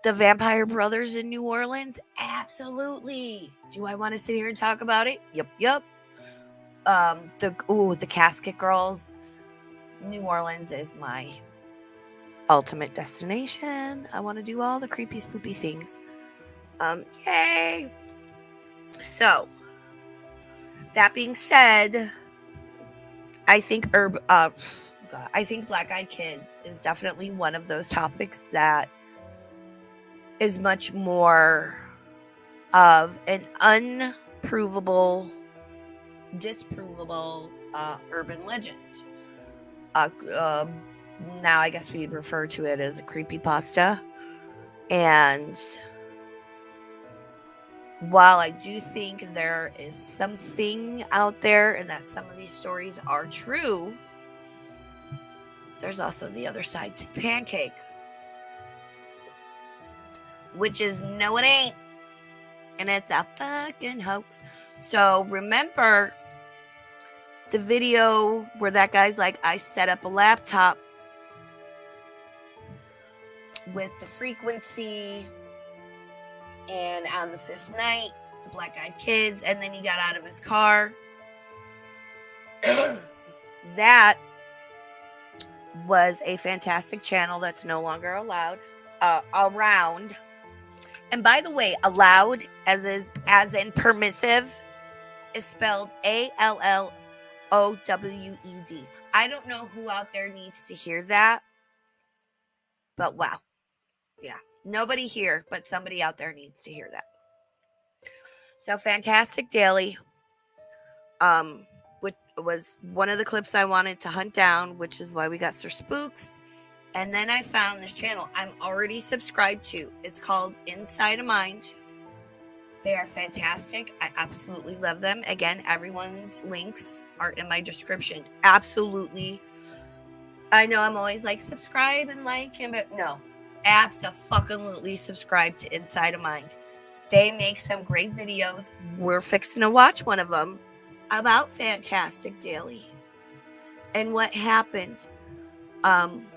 the Vampire Brothers in New Orleans? Absolutely. Do I want to sit here and talk about it? Yep. The Casket Girls. New Orleans is my ultimate destination. I want to do all the creepy, spoopy things. Yay. So, that being said, I think Black Eyed Kids is definitely one of those topics that is much more of an disprovable urban legend. Now I guess we'd refer to it as a creepypasta. And while I do think there is something out there and that some of these stories are true, there's also the other side to the pancake, which is no, it ain't. And it's a fucking hoax. So remember the video where that guy's like, I set up a laptop with the frequency, and on the fifth night, the Black Eyed Kids, and then he got out of his car. That was a fantastic channel that's no longer around. And by the way, allowed as in permissive is spelled ALLOWED. I don't know who out there needs to hear that, but wow. Yeah, nobody here, but somebody out there needs to hear that. So Fantastic Daily, which was one of the clips I wanted to hunt down, which is why we got Sir Spooks And then I found this channel I'm already subscribed to. It's called Inside a Mind. They are fantastic. I absolutely love them. Again, everyone's links are in my description. Absolutely. I know I'm always like, subscribe and like him, but no. Abso-fucking-lutely subscribe to Inside a Mind. They make some great videos. We're fixing to watch one of them about Fantastic Daily and what happened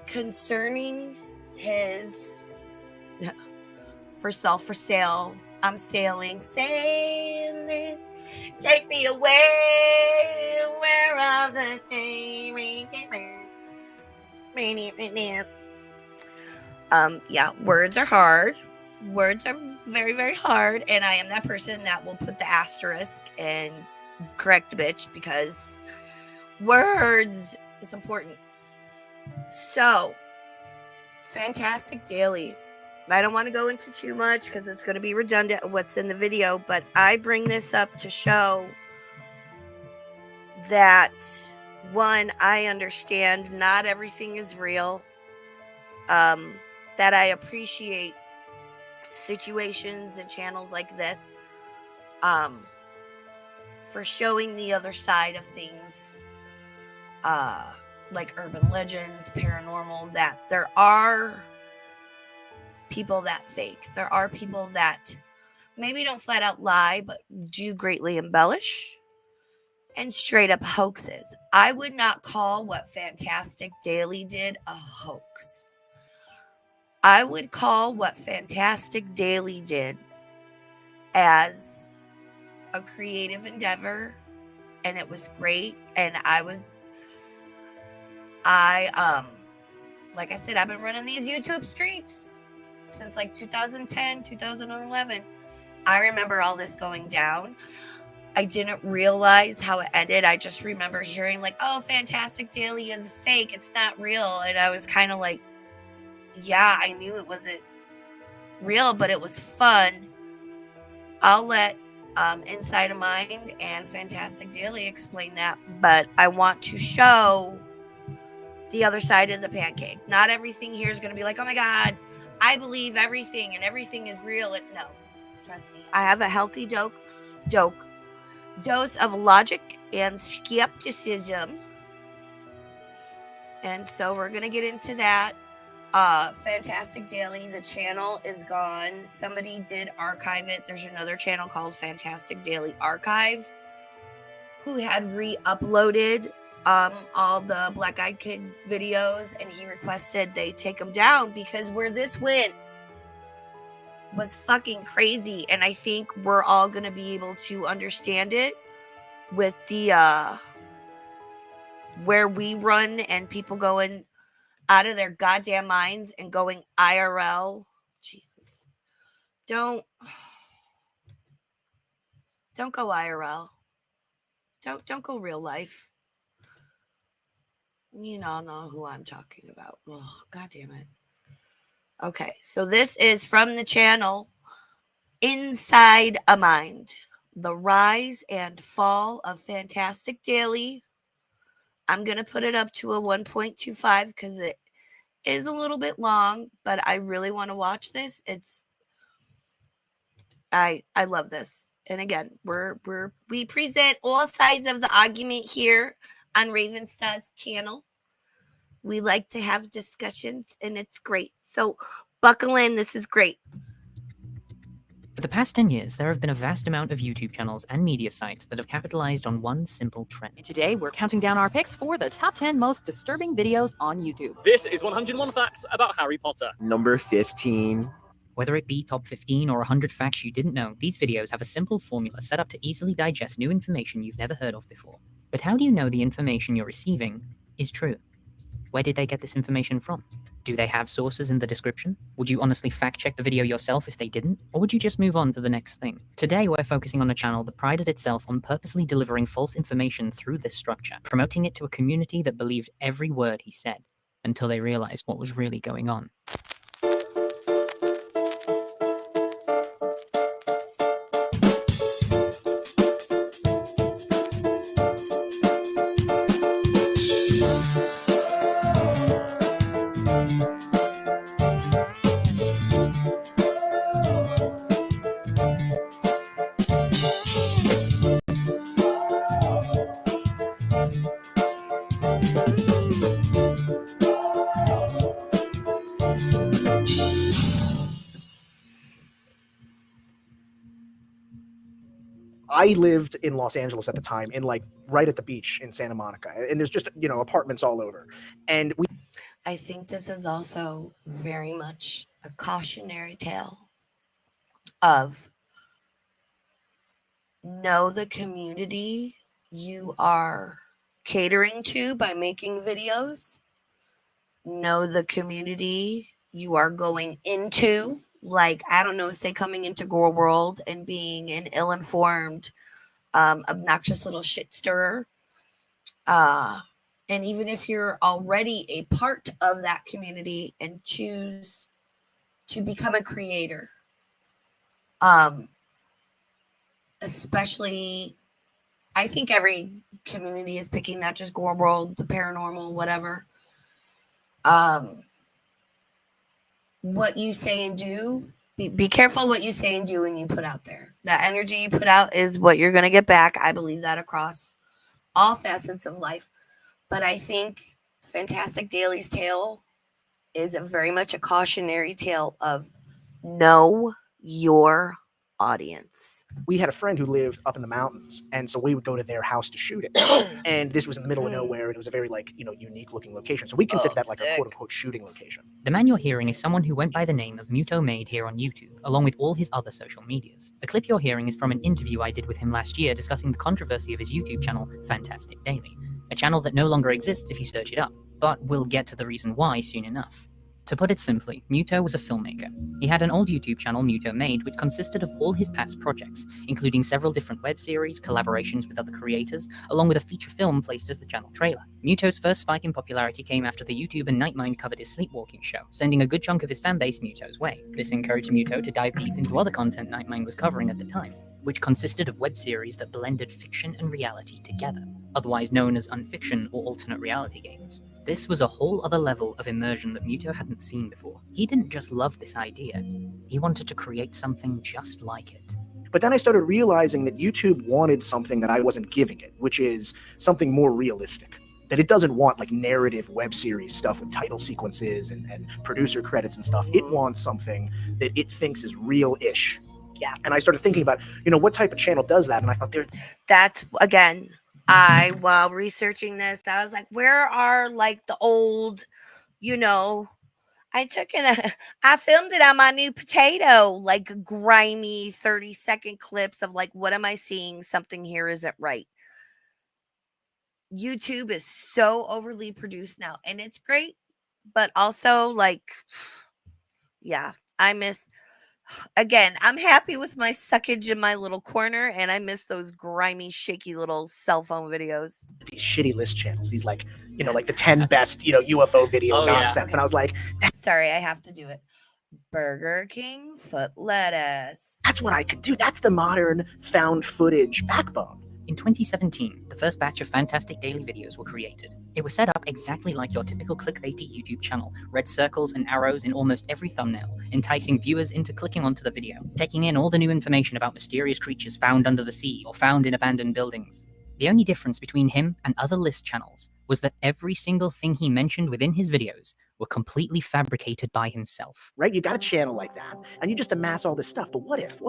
concerning his for sale. I'm sailing, take me away where all the sea. Yeah, words are hard. Words are very, very hard, and I am that person that will put the asterisk and correct the bitch because words is important. So, Fantastic Daily. I don't want to go into too much because it's going to be redundant of what's in the video, but I bring this up to show that, one, I understand not everything is real, that I appreciate situations and channels like this for showing the other side of things, like urban legends, paranormal, that there are people that fake. There are people that maybe don't flat out lie, but do greatly embellish and straight up hoaxes. I would not call what Fantastic Daily did a hoax. I would call what Fantastic Daily did as a creative endeavor, and it was great. And like I said, I've been running these YouTube streets since like 2010, 2011. I remember all this going down. I didn't realize how it ended. I just remember hearing like, oh, Fantastic Daily is fake. It's not real. And I was kind of like, yeah, I knew it wasn't real, but it was fun. I'll let Inside of Mind and Fantastic Daily explain that, but I want to show the other side of the pancake. Not everything here is going to be like, oh my God, I believe everything and everything is real. No, trust me. I have a healthy dose of logic and skepticism. And so we're going to get into that. Fantastic Daily, the channel is gone. Somebody did archive it. There's another channel called Fantastic Daily Archive who had re-uploaded all the Black Eyed Kid videos, and he requested they take them down because where this went was fucking crazy, and I think we're all gonna be able to understand it with the where we run and people going out of their goddamn minds and going IRL. Jesus, don't go IRL. Don't go real life. You all know who I'm talking about. Oh, God damn it. Okay, so this is from the channel Inside a Mind. The Rise and Fall of Fantastic Daily. I'm going to put it up to a 1.25 because it is a little bit long, but I really want to watch this. I love this. And again, we present all sides of the argument here on Ravenstar's channel. We like to have discussions, and it's great. So buckle in. This is great. For the past 10 years, there have been a vast amount of YouTube channels and media sites that have capitalized on one simple trend. Today, we're counting down our picks for the top 10 most disturbing videos on YouTube. This is 101 facts about Harry Potter. Number 15. Whether it be top 15 or 100 facts you didn't know, these videos have a simple formula set up to easily digest new information you've never heard of before. But how do you know the information you're receiving is true? Where did they get this information from? Do they have sources in the description? Would you honestly fact-check the video yourself if they didn't? Or would you just move on to the next thing? Today, we're focusing on a channel that prided itself on purposely delivering false information through this structure, promoting it to a community that believed every word he said, until they realized what was really going on. I lived in Los Angeles at the time, in like right at the beach in Santa Monica, and there's just, you know, apartments all over. And I think this is also very much a cautionary tale of know the community you are catering to by making videos. Know the community you are going into. Like, I don't know, say coming into Girl World and being an ill-informed, obnoxious little shit stirrer. And even if you're already a part of that community and choose to become a creator, especially, I think every community is picking, not just Gore World, the paranormal, whatever. What you say and do, be careful what you say and do when you put out there. That energy you put out is what you're going to get back. I believe that across all facets of life. But I think Fantastic Daily's tale is very much a cautionary tale of know your audience. We had a friend who lived up in the mountains, and so we would go to their house to shoot it. And this was in the middle of nowhere, and it was a very, like, you know, unique looking location. So we consider that like a quote unquote shooting location. The man you're hearing is someone who went by the name of Muto Made here on YouTube, along with all his other social medias. The clip you're hearing is from an interview I did with him last year discussing the controversy of his YouTube channel, Fantastic Daily, a channel that no longer exists if you search it up, but we'll get to the reason why soon enough. To put it simply, Muto was a filmmaker. He had an old YouTube channel, Muto Made, which consisted of all his past projects, including several different web series, collaborations with other creators, along with a feature film placed as the channel trailer. Muto's first spike in popularity came after the YouTuber Nightmind covered his sleepwalking show, sending a good chunk of his fanbase Muto's way. This encouraged Muto to dive deep into other content Nightmind was covering at the time, which consisted of web series that blended fiction and reality together, otherwise known as unfiction or alternate reality games. This was a whole other level of immersion that Muto hadn't seen before. He didn't just love this idea, he wanted to create something just like it. But then I started realizing that YouTube wanted something that I wasn't giving it, which is something more realistic. That it doesn't want like narrative web series stuff with title sequences and producer credits and stuff. It wants something that it thinks is real-ish. Yeah. And I started thinking about, you know, what type of channel does that? And I thought that's, again, while researching this, I was like, where are like the old, you know, I filmed it on my new potato, like grimy 30-second clips of like, what am I seeing? Something here isn't right. YouTube is so overly produced now, and it's great, but also like, yeah, again, I'm happy with my suckage in my little corner, and I miss those grimy, shaky little cell phone videos. These shitty list channels, these like, you know, like the 10 best, you know, UFO video nonsense. Yeah. And I was like, sorry, I have to do it. Burger King foot lettuce. That's what I could do. That's the modern found footage backbone. In 2017, the first batch of Fantastic Daily videos were created. It was set up exactly like your typical clickbaity YouTube channel, red circles and arrows in almost every thumbnail, enticing viewers into clicking onto the video, taking in all the new information about mysterious creatures found under the sea or found in abandoned buildings. The only difference between him and other list channels was that every single thing he mentioned within his videos were completely fabricated by himself. Right? You got a channel like that, and you just amass all this stuff, but what if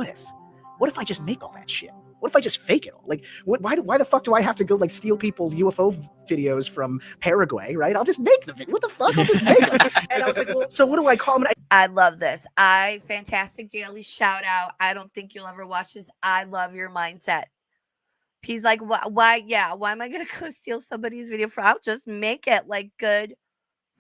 I just make all that shit? What if I just fake it all? Like, why the fuck do I have to go like steal people's UFO videos from Paraguay, right? I'll just make the video. What the fuck? I'll just make them. And I was like, well, so what do I call them? I love this. Fantastic Daily shout out. I don't think you'll ever watch this. I love your mindset. He's like, why? Yeah, why am I going to go steal somebody's video from? I'll just make it like good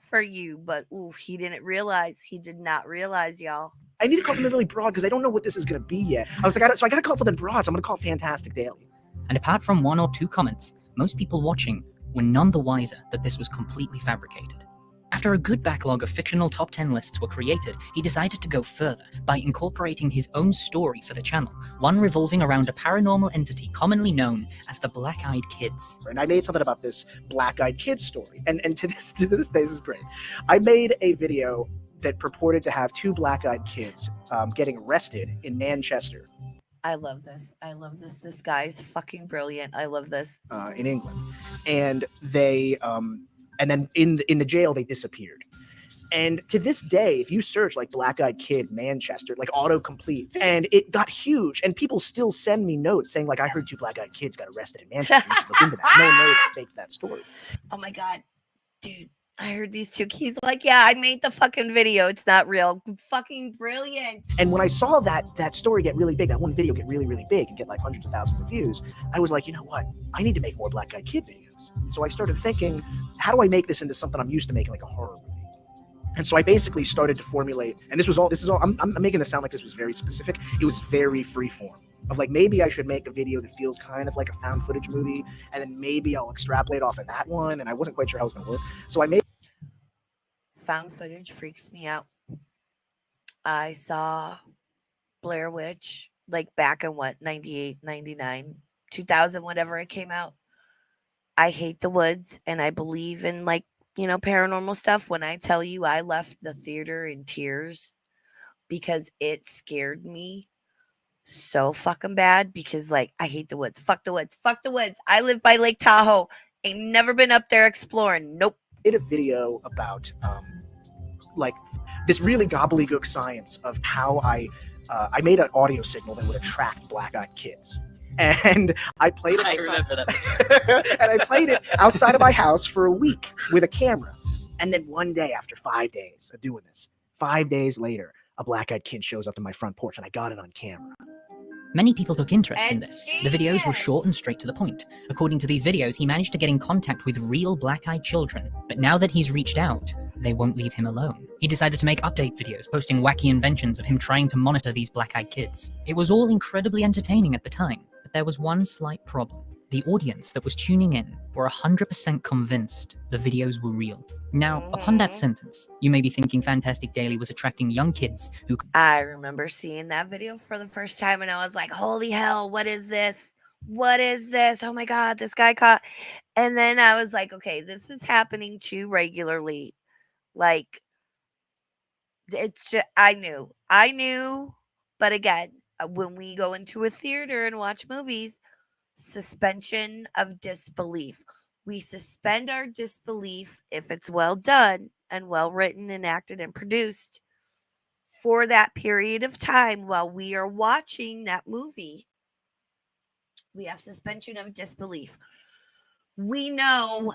for you. But ooh, he did not realize, y'all. I need to call something really broad because I don't know what this is going to be yet. I was like, so I got to call something broad. So I'm going to call Fantastic Daily. And apart from one or two comments, most people watching were none the wiser that this was completely fabricated. After a good backlog of fictional top 10 lists were created, he decided to go further by incorporating his own story for the channel, one revolving around a paranormal entity commonly known as the Black-Eyed Kids. And I made something about this Black-Eyed Kids story, and to this day, this is great. I made a video that purported to have two black-eyed kids getting arrested in Manchester. I love this. This guy's fucking brilliant. I love this. In England. And they, and then in the jail, they disappeared. And to this day, if you search like Black Eyed Kid Manchester, like auto completes, and it got huge, and people still send me notes saying like, I heard 2 Black Eyed Kids got arrested in Manchester. You should look into that. No one knows I faked that story. Oh my God, dude. I heard these 2 keys like, yeah, I made the fucking video. It's not real. Fucking brilliant. And when I saw that story get really big, that one video get really, really big and get like hundreds of thousands of views, I was like, you know what? I need to make more Black Eyed Kid videos. So I started thinking, how do I make this into something I'm used to making, like a horror movie? And so I basically started to formulate, and this is all, I'm making this sound like this was very specific. It was very free form. Of like, maybe I should make a video that feels kind of like a found footage movie, and then maybe I'll extrapolate off of that one. And I wasn't quite sure how it was going to work. So I made. Found footage freaks me out. I saw Blair Witch like back in 98, 99, 2000, whenever it came out. I hate the woods, and I believe in like, paranormal stuff. When I tell you I left the theater in tears because it scared me so fucking bad, because like, I hate the woods. Fuck the woods. Fuck the woods. I live by Lake Tahoe. Ain't never been up there exploring. Nope. Did a video about like this really gobbledygook science of how I made an audio signal that would attract Black-eyed kids. And I played it outside. I remember that. And I played it outside of my house for a week with a camera. And then one day, after 5 days of doing this, 5 days later, a Black-eyed kid shows up to my front porch, and I got it on camera. Many people took interest in this. The videos were short and straight to the point. According to these videos, he managed to get in contact with real black-eyed children. But now that he's reached out, they won't leave him alone. He decided to make update videos, posting wacky inventions of him trying to monitor these black-eyed kids. It was all incredibly entertaining at the time, but there was one slight problem. The audience that was tuning in were 100% convinced the videos were real. Now, upon that sentence, you may be thinking Fantastic Daily was attracting young kids who... I remember seeing that video for the first time, and I was like, holy hell, what is this? What is this? Oh my God, this guy caught. And then I was like, okay, this is happening too regularly. Like, it's just, I knew. But again, when we go into a theater and watch movies, suspension of disbelief. We suspend our disbelief if it's well done and well written and acted and produced for that period of time while we are watching that movie. We have suspension of disbelief. We know,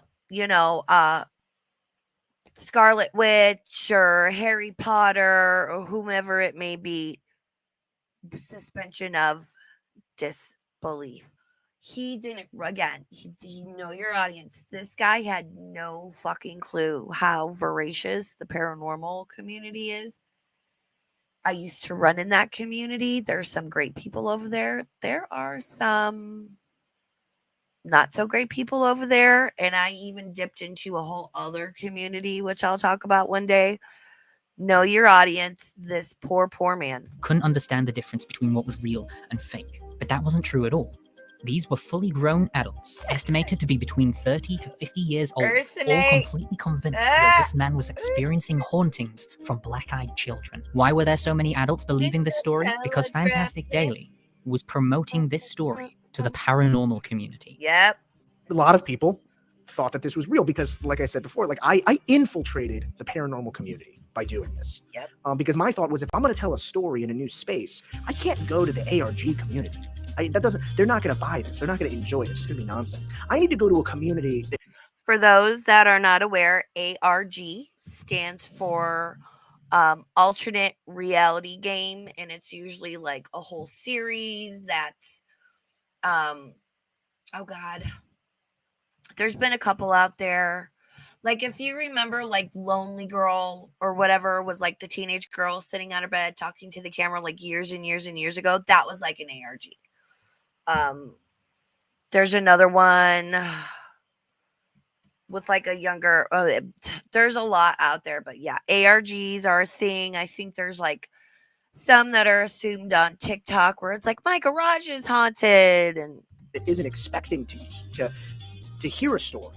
Scarlet Witch or Harry Potter or whomever it may be, suspension of disbelief. He didn't, again, he know your audience. This guy had no fucking clue how voracious the paranormal community is. I used to run in that community. There's some great people over there. There are some not so great people over there. And I even dipped into a whole other community, which I'll talk about one day. Know your audience. This poor man couldn't understand the difference between what was real and fake. But that wasn't true at all. These were fully grown adults, estimated to be between 30 to 50 years old, all completely convinced that this man was experiencing hauntings from black-eyed children. Why were there so many adults believing this story? Because Fantastic Daily was promoting this story to the paranormal community. Yep. A lot of people thought that this was real because, like I said before, like I infiltrated the paranormal community by doing this. Yep. Because my thought was, if I'm going to tell a story in a new space, I can't go to the ARG community. They're not going to buy this. They're not going to enjoy it. It's just going to be nonsense. I need to go to a community. For those that are not aware, ARG stands for alternate reality game, and it's usually like a whole series that's oh God, there's been a couple out there. Like, if you remember, like, Lonely Girl or whatever was, like, the teenage girl sitting on her bed talking to the camera, like, years and years and years ago. That was, like, an ARG. There's another one with, like, a younger... there's a lot out there. But, yeah, ARGs are a thing. I think there's, like, some that are assumed on TikTok where it's like, my garage is haunted. And it isn't expecting to hear a story,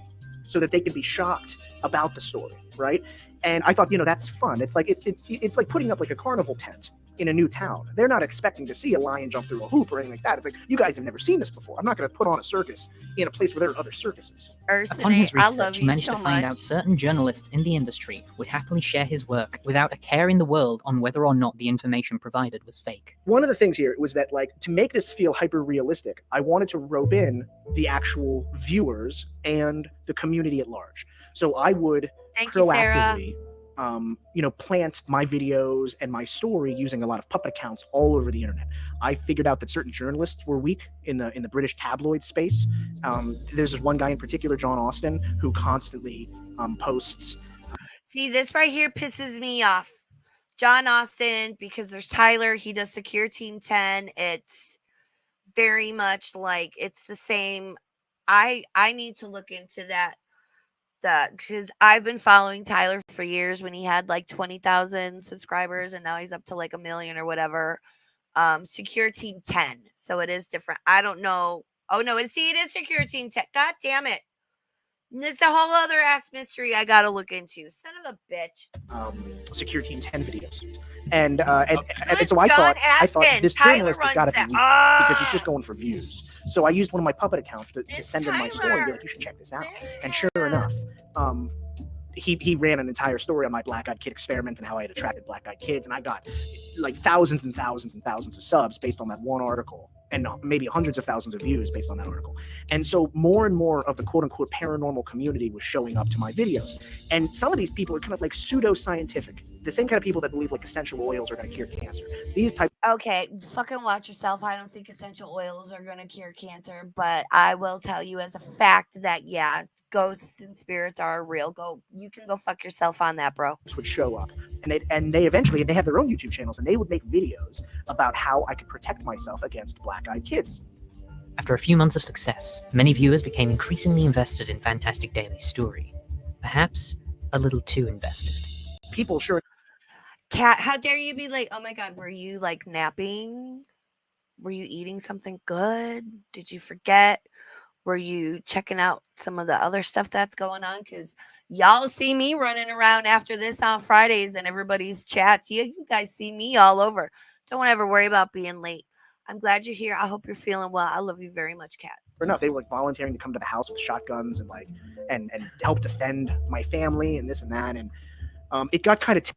so that they can be shocked about the story, right? And I thought, that's fun. It's like it's like putting up like a carnival tent in a new town. They're not expecting to see a lion jump through a hoop or anything like that. It's like, you guys have never seen this before. I'm not going to put on a circus in a place where there are other circuses. Upon his I love research, he you managed so to find much. out certain journalists in the industry would happily share his work without a care in the world on whether or not the information provided was fake. One of the things here was that, like, to make this feel hyper realistic, I wanted to rope in the actual viewers and the community at large. So I would Thank you, Sarah. proactively plant my videos and my story using a lot of puppet accounts all over the internet. I figured out that certain journalists were weak in the British tabloid space. There's this one guy in particular, John Austin, who constantly posts. See, this right here pisses me off. John Austin, because there's Tyler, he does Secure Team 10. It's very much like it's the same. I need to look into that because I've been following Tyler for years when he had like 20,000 subscribers, and now he's up to like 1 million or whatever. Secure Team 10, so it is different. I don't know. Oh no, it is Secure Team 10. God damn it! It's a whole other ass mystery I gotta look into. Son of a bitch. Secure Team 10 videos, and Good so I John thought this Tyler journalist has runs got to be that. weak because he's just going for views. So I used one of my puppet accounts to send him my story and be like, you should check this out. And sure enough, he ran an entire story on my black-eyed kid experiment and how I had attracted black-eyed kids, and I got like thousands and thousands and thousands of subs based on that one article, and maybe hundreds of thousands of views based on that article. And so more and more of the quote-unquote paranormal community was showing up to my videos. And some of these people are kind of like pseudo-scientific, the same kind of people that believe like essential oils are going to cure cancer. These type. Okay, fucking watch yourself. I don't think essential oils are going to cure cancer, but I will tell you as a fact that, yeah, ghosts and spirits are real. You can go fuck yourself on that, bro. Would show up, and they eventually have their own YouTube channels, and they would make videos about how I could protect myself against black-eyed kids. After a few months of success, many viewers became increasingly invested in Fantastic Daily's story. Perhaps a little too invested. People sure. Kat, how dare you be like, oh my God, were you like napping? Were you eating something good? Did you forget? Were you checking out some of the other stuff that's going on? Because y'all see me running around after this on Fridays and everybody's chats. Yeah, you guys see me all over. Don't ever worry about being late. I'm glad you're here. I hope you're feeling well. I love you very much, Kat. Enough, they were like volunteering to come to the house with shotguns and like and help defend my family and this and that. And it got kind of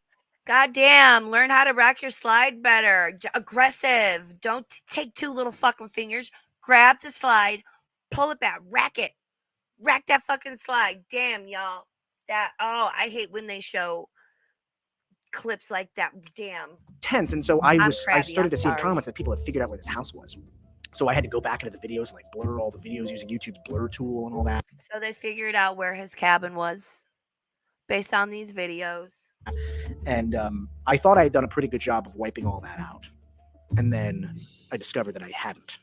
Goddamn, learn how to rack your slide better. Aggressive. Don't take two little fucking fingers. Grab the slide, pull it back, rack it. Rack that fucking slide. Damn, y'all. I hate when they show clips like that. Damn. tense. And so I started to see in sorry. comments that people had figured out where this house was. So I had to go back into the videos and like blur all the videos using YouTube's blur tool and all that. So they figured out where his cabin was based on these videos. And I thought I had done a pretty good job of wiping all that out. And then I discovered that I hadn't.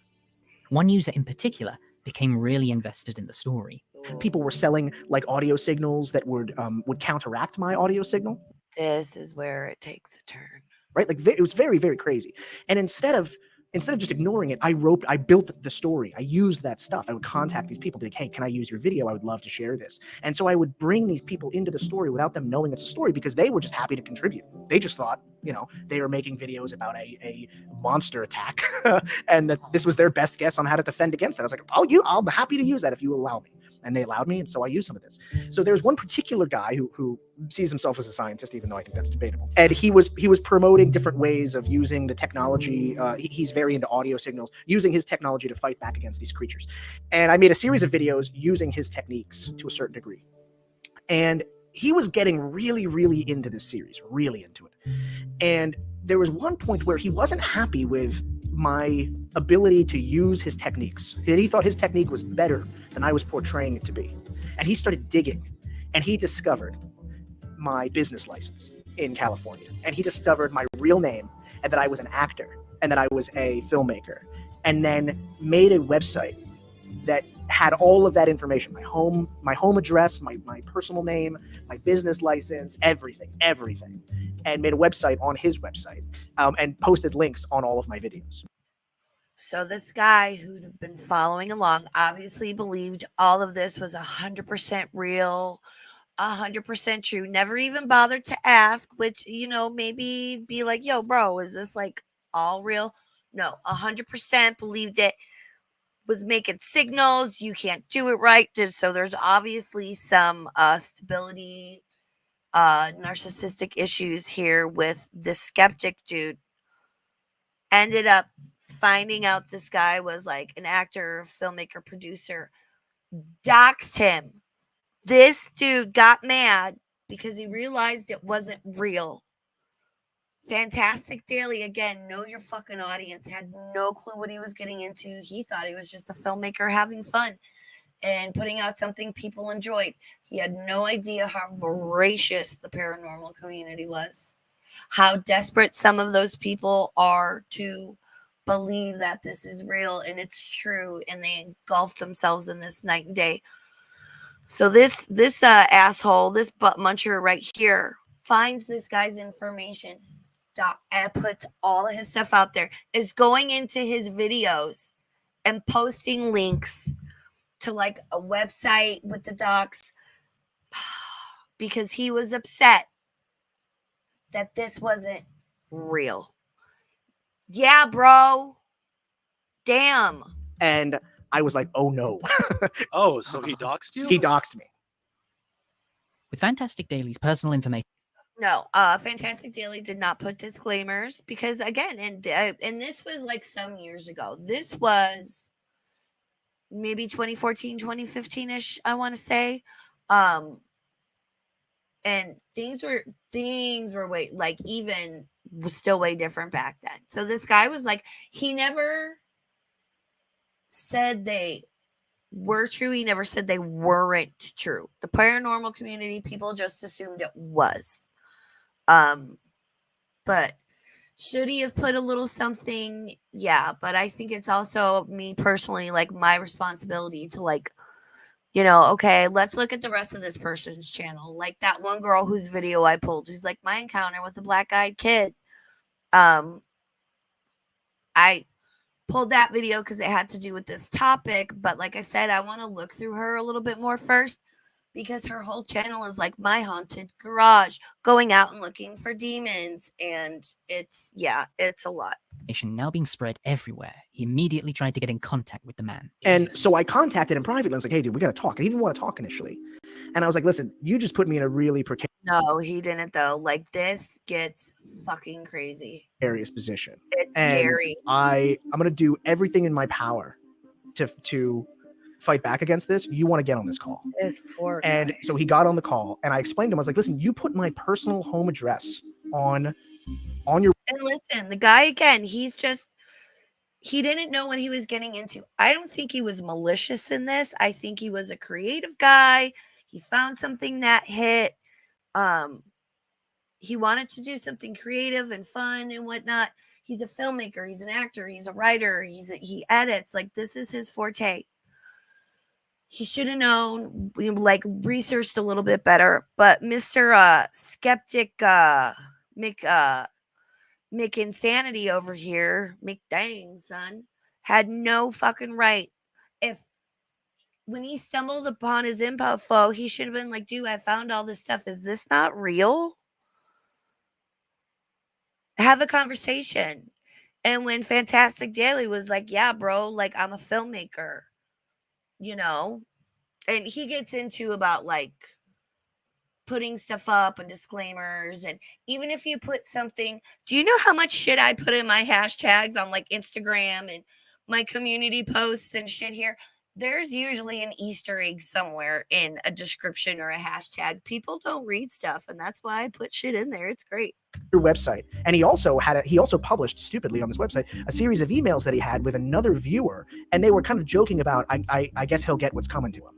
One user in particular became really invested in the story. People were selling like audio signals that would counteract my audio signal. This is where it takes a turn. Right? Like it was very, very crazy. And instead of just ignoring it, I built the story. I used that stuff. I would contact these people, be like, hey, can I use your video? I would love to share this. And so I would bring these people into the story without them knowing it's a story because they were just happy to contribute. They just thought, they were making videos about a monster attack and that this was their best guess on how to defend against it. I was like, I'm happy to use that if you allow me. And they allowed me, and so I used some of this. So there's one particular guy who sees himself as a scientist, even though I think that's debatable. And he was promoting different ways of using the technology. He's very into audio signals, using his technology to fight back against these creatures. And I made a series of videos using his techniques to a certain degree. And he was getting really, really into this series, really into it. And there was one point where he wasn't happy with my ability to use his techniques. He thought his technique was better than I was portraying it to be. And he started digging, and he discovered my business license in California. And he discovered my real name, and that I was an actor, and that I was a filmmaker, and then made a website that had all of that information, my home address, my personal name, my business license, everything, and made a website on his website and posted links on all of my videos. So this guy who'd been following along obviously believed all of this was 100% real. 100% true. Never even bothered to ask, which, you know, maybe be like, yo, bro, is this like all real? No, 100% believed it, was making signals. You can't do it right. So there's obviously some stability, narcissistic issues here with the skeptic dude. Ended up finding out this guy was like an actor, filmmaker, producer, doxed him. This dude got mad because he realized it wasn't real. Fantastic Daily, again, know your fucking audience, had no clue what he was getting into. He thought he was just a filmmaker having fun and putting out something people enjoyed. He had no idea how voracious the paranormal community was, how desperate some of those people are to believe that this is real and it's true, and they engulf themselves in this night and day. So this asshole, this butt muncher right here, finds this guy's information, and puts all of his stuff out there, is going into his videos and posting links to like a website with the docs because he was upset that this wasn't real. Yeah, bro. Damn. And I was like, oh no. Oh, so he doxed you? He doxed me. With Fantastic Daily's personal information. No, Fantastic Daily did not put disclaimers because, again, and this was like some years ago. This was maybe 2014, 2015-ish, I want to say. And things were way, like, even still way different back then. So this guy was like, he never said they were true. He never said they weren't true. The paranormal community, people just assumed it was. But should he have put a little something? Yeah, but I think it's also me personally, like, my responsibility to, like, you know, okay, let's look at the rest of this person's channel. Like that one girl whose video I pulled, who's like, my encounter with a black-eyed kid. I pulled that video because it had to do with this topic, but like I said, I want to look through her a little bit more first, because her whole channel is like my haunted garage, going out and looking for demons, and it's a lot. Now being spread everywhere, he immediately tried to get in contact with the man. And so I contacted him privately. I was like, hey, dude, we got to talk. And he didn't want to talk initially. And I was like, listen, you just put me in a really precarious. No, he didn't, though. Like, this gets fucking crazy. Position. It's scary. I'm going to do everything in my power to fight back against this. You want to get on this call. This poor guy. And so he got on the call, and I explained to him, I was like, listen, you put my personal home address on your. And listen, the guy, again, he didn't know what he was getting into. I don't think he was malicious in this. I think he was a creative guy. He found something that hit. He wanted to do something creative and fun and whatnot. He's a filmmaker. He's an actor. He's a writer. He edits. Like, this is his forte. He should have known, like, researched a little bit better. But Mr. Skeptic Mick Insanity over here, Mick Dang, son, had no fucking right. When he stumbled upon his info, he should have been like, dude, I found all this stuff. Is this not real? Have a conversation. And when Fantastic Daily was like, yeah, bro, like, I'm a filmmaker, you know, and he gets into about like putting stuff up and disclaimers. And even if you put something, do you know how much shit I put in my hashtags on like Instagram and my community posts and shit here? There's usually an Easter egg somewhere in a description or a hashtag. People don't read stuff, and that's why I put shit in there. It's great. Your website. And he also published stupidly on this website a series of emails that he had with another viewer, and they were kind of joking about, I guess he'll get what's coming to him.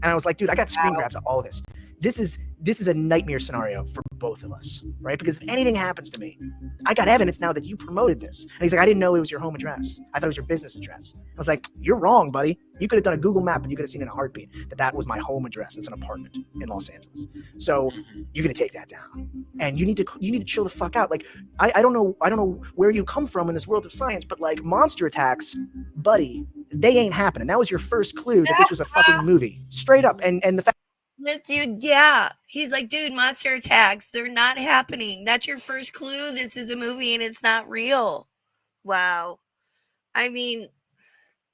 And I was like, dude, I got screen grabs of all of this. This is a nightmare scenario for both of us, right? Because if anything happens to me, I got evidence now that you promoted this. And he's like, I didn't know it was your home address. I thought it was your business address. I was like, you're wrong, buddy. You could have done a Google map and you could have seen in a heartbeat that was my home address. It's an apartment in Los Angeles. So you're gonna take that down, and you need to chill the fuck out. Like, I don't know where you come from in this world of science, but like, monster attacks, buddy, they ain't happening. That was your first clue that this was a fucking movie, straight up. And the fact. This dude, yeah. He's like, dude, monster attacks, they're not happening. That's your first clue. This is a movie and it's not real. Wow. I mean,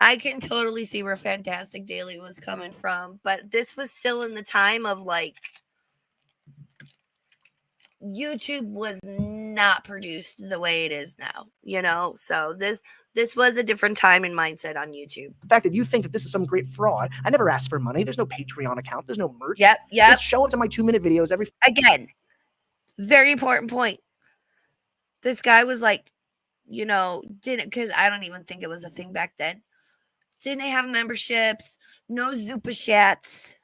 I can totally see where Fantastic Daily was coming from, but this was still in the time of like YouTube was not produced the way it is now, you know? So this was a different time and mindset on YouTube. The fact that you think that this is some great fraud. I never asked for money. There's no Patreon account. There's no merch. Yep. Just show up to my 2-minute videos every. Again, very important point. This guy was like, you know, didn't, because I don't even think it was a thing back then. Didn't have memberships, no Zupa chats,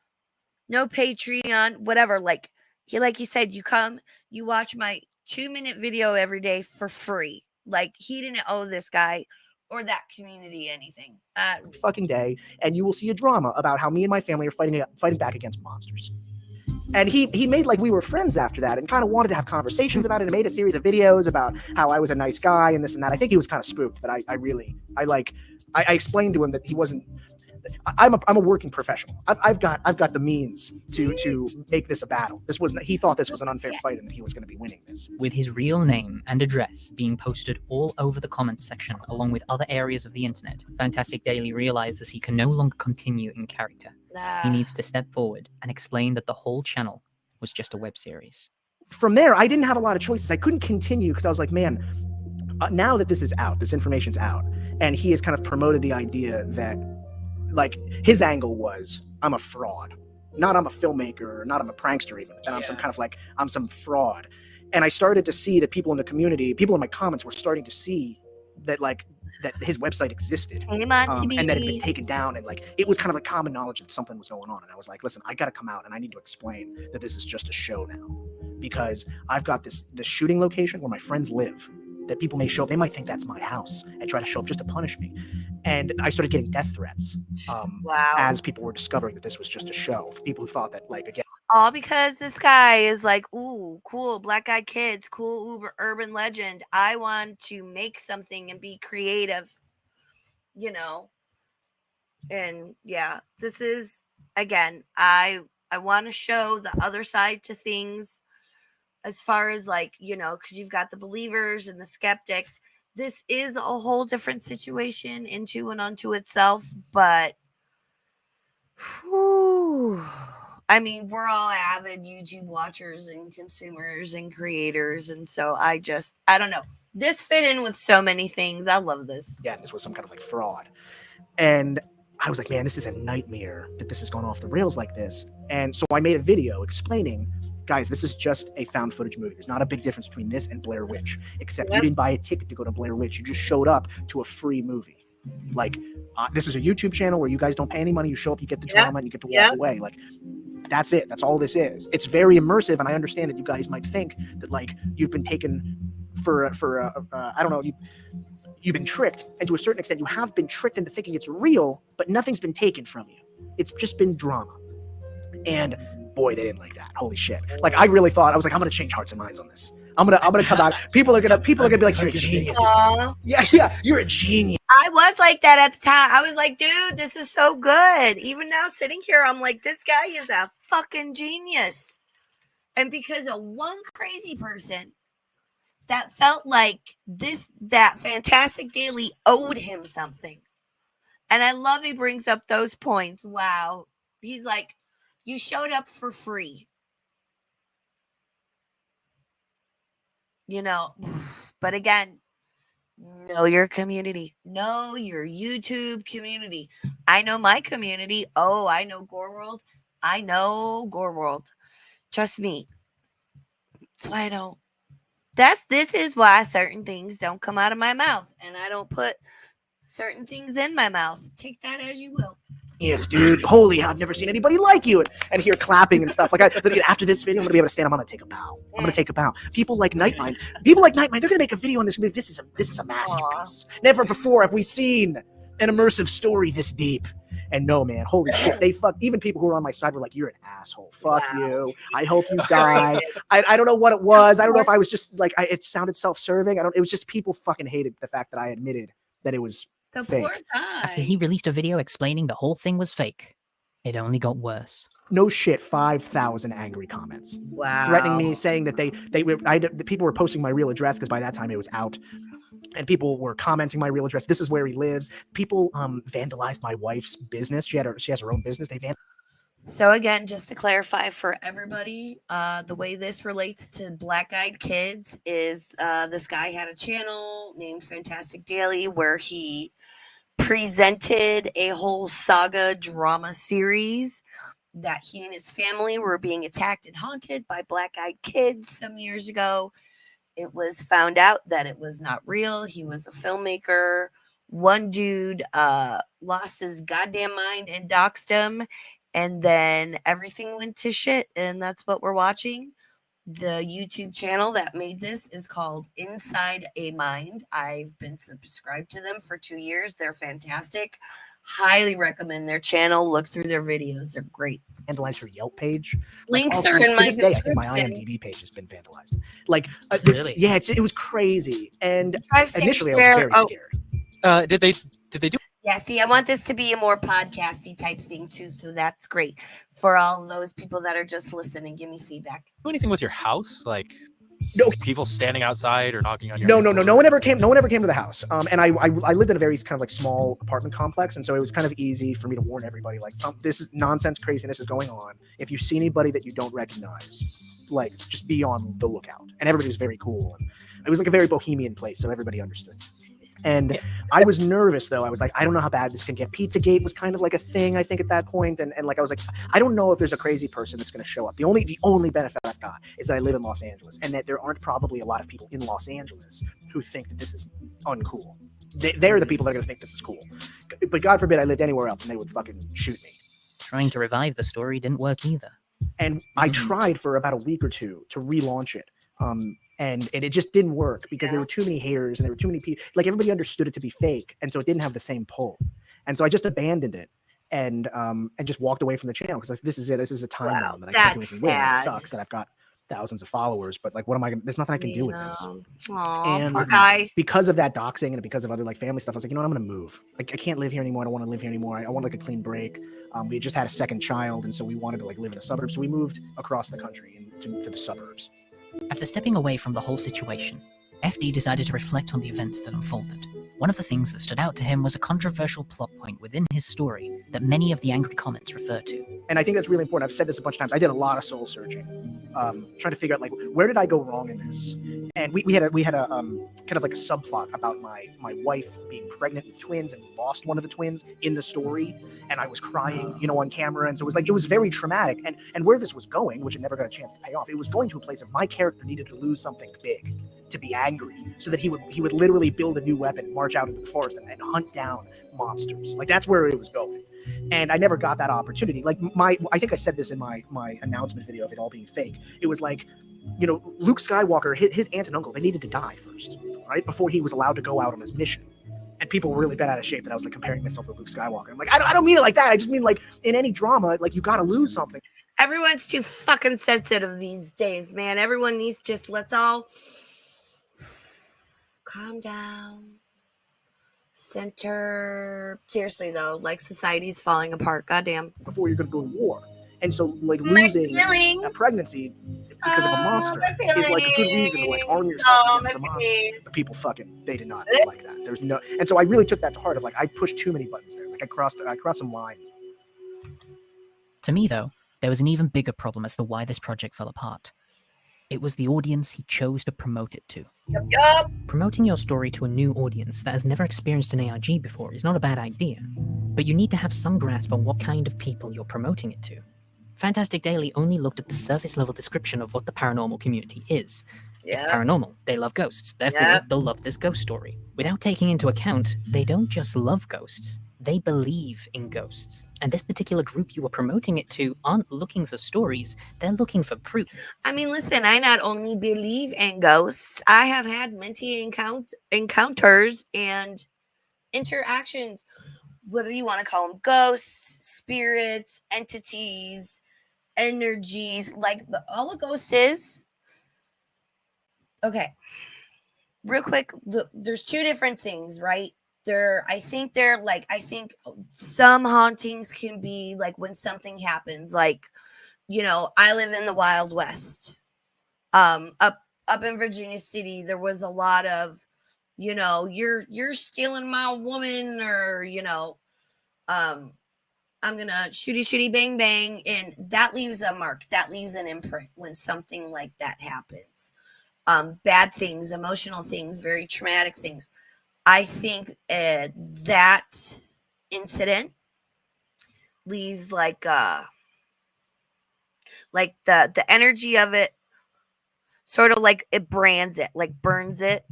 no Patreon, whatever. Like he said, you come, you watch my 2-minute video every day for free. Like he didn't owe this guy or that community anything. Fucking day, and you will see a drama about how me and my family are fighting back against monsters. And he made like we were friends after that, and kind of wanted to have conversations about it, and made a series of videos about how I was a nice guy and this and that. I think he was kind of spooked that I explained to him that he wasn't. I'm a working professional. I've got the means to make this a battle. This wasn't. He thought this was an unfair fight and that he was going to be winning this. With his real name and address being posted all over the comments section, along with other areas of the internet, Fantastic Daily realizes he can no longer continue in character. He needs to step forward and explain that the whole channel was just a web series. From there, I didn't have a lot of choices. I couldn't continue because I was like, man, now that this is out, this information's out, and he has kind of promoted the idea that, like, his angle was, I'm a fraud. Not I'm a filmmaker, not I'm a prankster even. That I'm some kind of like, I'm some fraud. And I started to see that people in the community, people in my comments were starting to see that, like, that his website existed. And that it had been taken down. And, like, it was kind of like common knowledge that something was going on. And I was like, listen, I got to come out and I need to explain that this is just a show now. Because I've got this shooting location where my friends live, that people may show up. They might think that's my house and try to show up just to punish me. And I started getting death threats as people were discovering that this was just a show. For people who thought that, like, again. All because this guy is like, ooh, cool, black-eyed kids, cool urban legend. I want to make something and be creative, you know. And yeah, this is, again, I want to show the other side to things. As far as, like, you know, because you've got the believers and the skeptics. This is a whole different situation into and unto itself. But, whew, I mean, we're all avid YouTube watchers and consumers and creators. And so I don't know. This fit in with so many things. I love this. Yeah, this was some kind of like fraud. And I was like, man, this is a nightmare that this has gone off the rails like this. And so I made a video explaining, guys, this is just a found footage movie. There's not a big difference between this and Blair Witch, except you didn't buy a ticket to go to Blair Witch. You just showed up to a free movie. Like, this is a YouTube channel where you guys don't pay any money. You show up, you get the drama, and you get to walk away. Like, that's it. That's all this is. It's very immersive, and I understand that you guys might think that, like, you've been taken for I don't know, you've been tricked, and to a certain extent, you have been tricked into thinking it's real, but nothing's been taken from you. It's just been drama. And boy, they didn't like that. Holy shit. Like, I really thought, I was like, I'm going to change hearts and minds on this. I'm gonna come out. People are gonna be like, you're a genius. Yeah, you're a genius. I was like that at the time. I was like, dude, this is so good. Even now sitting here, I'm like, this guy is a fucking genius. And because of one crazy person that felt like that Fantastic Daily owed him something. And I love he brings up those points. Wow. He's like, you showed up for free. You know, but again, know your community. Know your YouTube community. I know my community. Oh, I know Gore World. I know Gore World. Trust me. That's why I don't. This is why certain things don't come out of my mouth. And I don't put certain things in my mouth. Take that as you will. Yes, dude. Holy, I've never seen anybody like you. And here clapping and stuff. Like, after this video, I'm going to be able to stand. I'm going to take a bow. I'm going to take a bow. People like Nightmind, they're going to make a video on this. This is a masterpiece. Aww. Never before have we seen an immersive story this deep. And no, man, holy shit. Even people who were on my side were like, you're an asshole. Fuck you. I hope you die. I don't know what it was. I don't know if I was just like, it sounded self-serving. It was just people fucking hated the fact that I admitted that it was fake. After he released a video explaining the whole thing was fake, It only got worse. No shit, 5,000 angry comments. Wow. Threatening me, saying that the people were posting my real address because by that time it was out. And people were commenting my real address. This is where he lives. People vandalized my wife's business. She has her own business. They So again, just to clarify for everybody, the way this relates to Black Eyed Kids is this guy had a channel named Fantastic Daily where he presented a whole saga drama series that he and his family were being attacked and haunted by Black Eyed Kids some years ago. It was found out that it was not real. He was a filmmaker. One dude lost his goddamn mind and doxed him. And then everything went to shit. And that's what we're watching. The YouTube channel that made this is called Inside a Mind. I've been subscribed to them for 2 years. They're fantastic. Highly recommend their channel. Look through their videos. They're great. vandalized her Yelp page. Links Like, are in to my this day, I think my description. IMDb page has been vandalized. Like, Really? yeah, it was crazy. And I've seen initially, I Square- was very scared. Did they do Yeah, see, I want this to be a more podcasty type thing too, so that's great for all those people that are just listening. Give me feedback. anything with your house? Like No. people standing outside or knocking on your No, door? no one ever came to the house. And I lived in a very kind of like small apartment complex, and so it was kind of easy for me to warn everybody, like, this is nonsense, craziness is going on. If you see anybody that you don't recognize, like, just be on the lookout. And everybody was very cool. And it was like a very bohemian place, so everybody understood. And I was nervous, though. I was like, I don't know how bad this can get. Pizzagate was kind of like a thing, I think, at that point. And like, I was like, I don't know if there's a crazy person that's going to show up. The only benefit I've got is that I live in Los Angeles, and that there aren't probably a lot of people in Los Angeles who think that this is uncool. They're the people that are going to think this is cool. But God forbid I lived anywhere else and they would fucking shoot me. Trying to revive the story didn't work either. And I tried for about a week or two to relaunch it. And it just didn't work because there were too many haters and there were too many people. Like, everybody understood it to be fake, and so it didn't have the same pull. And so I just abandoned it and just walked away from the channel because this is it. This is a time bomb that I can't do anything with. It sucks that I've got thousands of followers, but like, what am I gonna? There's nothing I can do with this. Aw, And poor guy. because of that doxing and because of other like family stuff, I was like, you know what, I'm gonna move. Like, I can't live here anymore. I don't want to live here anymore. I want like a clean break. We had just had a second child, and so we wanted to like live in the suburbs. So we moved across the country to the suburbs. After stepping away from the whole situation, FD decided to reflect on the events that unfolded. One of the things that stood out to him was a controversial plot point within his story that many of the angry comments refer to. And I think that's really important. I've said this a bunch of times. I did a lot of soul searching, trying to figure out, like, where did I go wrong in this? And we had a kind of like a subplot about my wife being pregnant with twins, and we lost one of the twins in the story, and I was crying, on camera. And so it was very traumatic. And where this was going, which it never got a chance to pay off, it was going to a place of my character needed to lose something big to be angry, so that he would literally build a new weapon, march out into the forest, and hunt down monsters. Like, that's where it was going. And I never got that opportunity. Like, I think I said this in my announcement video of it all being fake. It was like, Luke Skywalker, his aunt and uncle, they needed to die first, right, before he was allowed to go out on his mission. And people were really bent out of shape that I was like comparing myself to Luke Skywalker. I'm like, I don't mean it like that. I just mean, like, in any drama, like, you got to lose something. Everyone's too fucking sensitive these days, man. Everyone needs let's all calm down. Center. Seriously, though, like, society's falling apart. Goddamn. Before you're going to go to war. And so, like, losing a pregnancy because of a monster is like a good reason to like arm yourself against the monster. But people they did not like that. There's no, and so I really took that to heart of like, I pushed too many buttons there. Like, I crossed some lines. To me, though, there was an even bigger problem as to why this project fell apart. It was the audience he chose to promote it to. Yup. Promoting your story to a new audience that has never experienced an ARG before is not a bad idea, but you need to have some grasp on what kind of people you're promoting it to. Fantastic Daily only looked at the surface level description of what the paranormal community is. It's paranormal. They love ghosts. Therefore, they'll love this ghost story. Without taking into account, they don't just love ghosts. They believe in ghosts. And this particular group you were promoting it to aren't looking for stories. They're looking for proof. I mean, listen, I not only believe in ghosts, I have had many encounters and interactions, whether you want to call them ghosts, spirits, entities, energies, like all a ghost is. Okay, real quick, there's two different things, right? I think some hauntings can be like when something happens, like, you know, I live in the Wild West. Up in Virginia City, there was a lot of, you know, you're stealing my woman, or, you know, I'm gonna shooty bang bang, and that leaves a mark, that leaves an imprint when something like that happens. Bad things, emotional things, very traumatic things. I think that incident leaves like the energy of it, sort of like it brands it, like burns it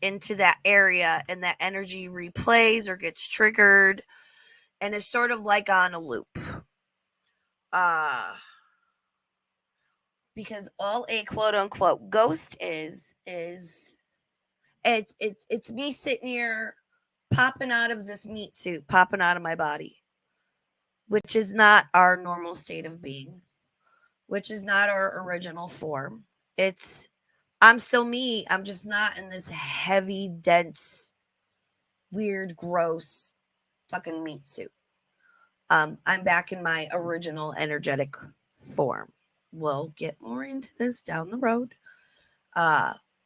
into that area, and that energy replays or gets triggered, and is sort of like on a loop. Because all a quote unquote ghost is it's me sitting here popping out of this meat suit, popping out of my body, which is not our normal state of being, which is not our original form. I'm still me. I'm just not in this heavy, dense, weird, gross fucking meat suit. I'm back in my original energetic form. We'll get more into this down the road.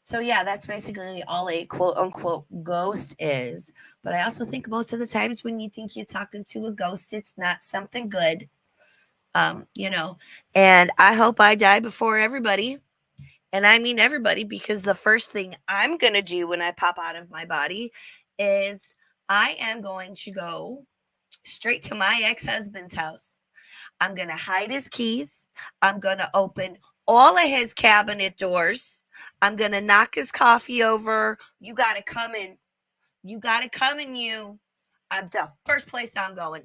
So yeah, that's basically all a quote unquote ghost is. But I also think most of the times when you think you're talking to a ghost, it's not something good. You know, and I hope I die before everybody. And I mean everybody, because the first thing I'm going to do when I pop out of my body is I am going to go straight to my ex-husband's house. I'm going to hide his keys. I'm going to open all of his cabinet doors. I'm going to knock his coffee over. You got to come in. You got to come in, you. I'm the first place I'm going.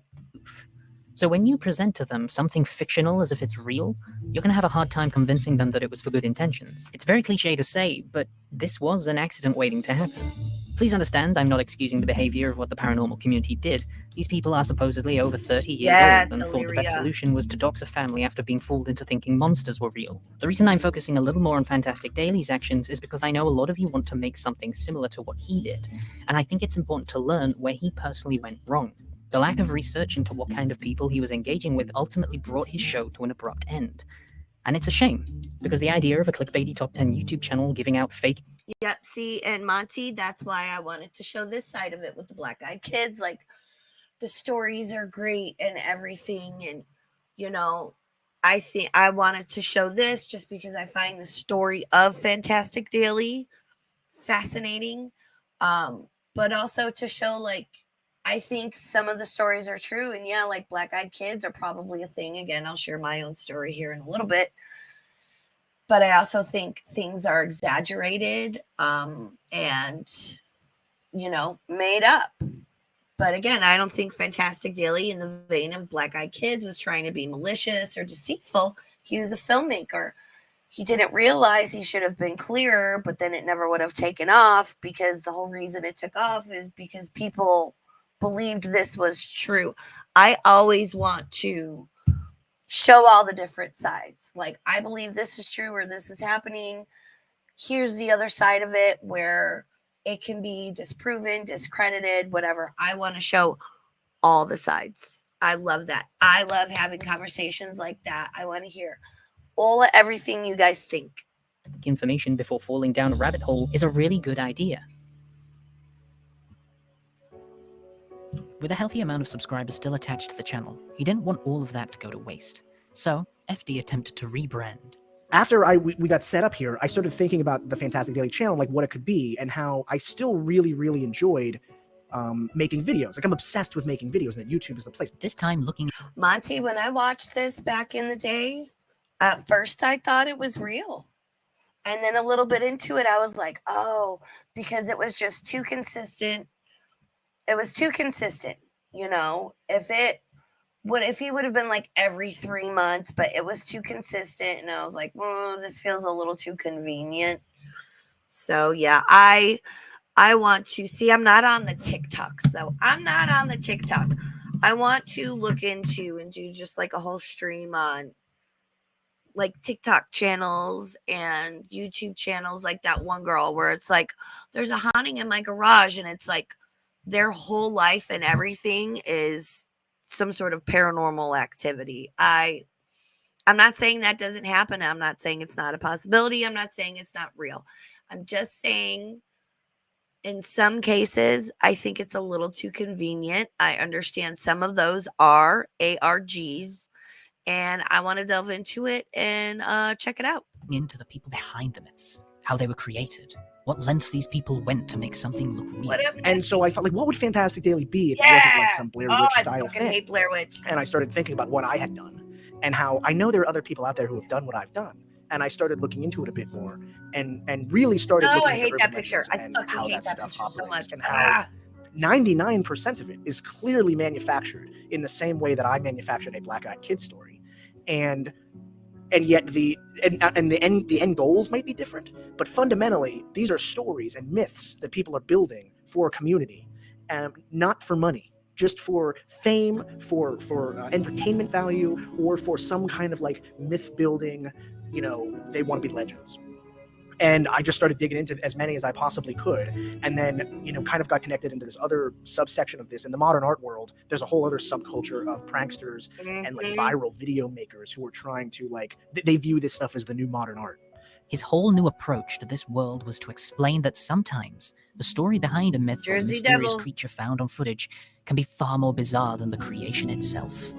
So when you present to them something fictional as if it's real, you're going to have a hard time convincing them that it was for good intentions. It's very cliche to say, but this was an accident waiting to happen. Please understand, I'm not excusing the behavior of what the paranormal community did. These people are supposedly over 30 years old and thought the best solution was to dox a family after being fooled into thinking monsters were real. The reason I'm focusing a little more on Fantastic Daily's actions is because I know a lot of you want to make something similar to what he did, and I think it's important to learn where he personally went wrong. The lack of research into what kind of people he was engaging with ultimately brought his show to an abrupt end. And it's a shame, because the idea of a clickbaity top 10 YouTube channel giving out fake... Yep, see, and Monty, that's why I wanted to show this side of it with the black-eyed kids. Like, the stories are great and everything, and, you know, I think I wanted to show this just because I find the story of Fantastic Daily fascinating, but also to show, like, I think some of the stories are true, and yeah, like black-eyed kids are probably a thing. Again, I'll share my own story here in a little bit, but I also think things are exaggerated, and, you know, made up. But again, I don't think Fantastic Daily, in the vein of Black-Eyed Kids, was trying to be malicious or deceitful. He was a filmmaker. He didn't realize he should have been clearer, but then it never would have taken off, because the whole reason it took off is because people believed this was true. I always want to show all the different sides. Like, I believe this is true, or this is happening. Here's the other side of it, where it can be disproven, discredited, whatever. I want to show all the sides. I love that. I love having conversations like that. I want to hear everything you guys think. Information before falling down a rabbit hole is a really good idea. With a healthy amount of subscribers still attached to the channel, he didn't want all of that to go to waste. So, FD attempted to rebrand. After we got set up here, I started thinking about the Fantastic Daily channel, like what it could be, and how I still really, really enjoyed making videos. Like, I'm obsessed with making videos, and that YouTube is the place. This time looking... Monty, when I watched this back in the day, at first I thought it was real. And then a little bit into it, I was like, oh, because it was just too consistent. It was too consistent, you know. If he would have been like every 3 months, but it was too consistent, and I was like, this feels a little too convenient. So yeah, I want to see. I'm not on the TikToks though. I'm not on the TikTok. I want to look into and do just like a whole stream on like TikTok channels and YouTube channels, like that one girl where it's like, there's a haunting in my garage, and it's like their whole life and everything is some sort of paranormal activity. I'm not saying that doesn't happen. I'm not saying it's not a possibility. I'm not saying it's not real. I'm just saying in some cases, I think it's a little too convenient. I understand some of those are ARGs, and I want to delve into it and check it out. Into the people behind the myths, how they were created, what lengths these people went to make something look real. What up, And so I thought, like, what would Fantastic Daily be if it wasn't like some Blair Witch I style fucking thing? hate Blair Witch. And I started thinking about what I had done and how I know there are other people out there who have done what I've done. And I started looking into it a bit more and really started looking I at hate urban that picture. legends I and fucking how hate that that stuff picture so operates much. and how 99% of it is clearly manufactured in the same way that I manufactured a Black-Eyed Kid story. And yet the end goals might be different, but fundamentally these are stories and myths that people are building for a community, not for money, just for fame, for entertainment value, or for some kind of like myth building. They want to be legends. And I just started digging into as many as I possibly could, and then kind of got connected into this other subsection of this. In the modern art world, there's a whole other subculture of pranksters and like viral video makers who are trying to they view this stuff as the new modern art. His whole new approach to this world was to explain that sometimes the story behind a myth or a Jersey mysterious Devil. creature found on footage can be far more bizarre than the creation itself.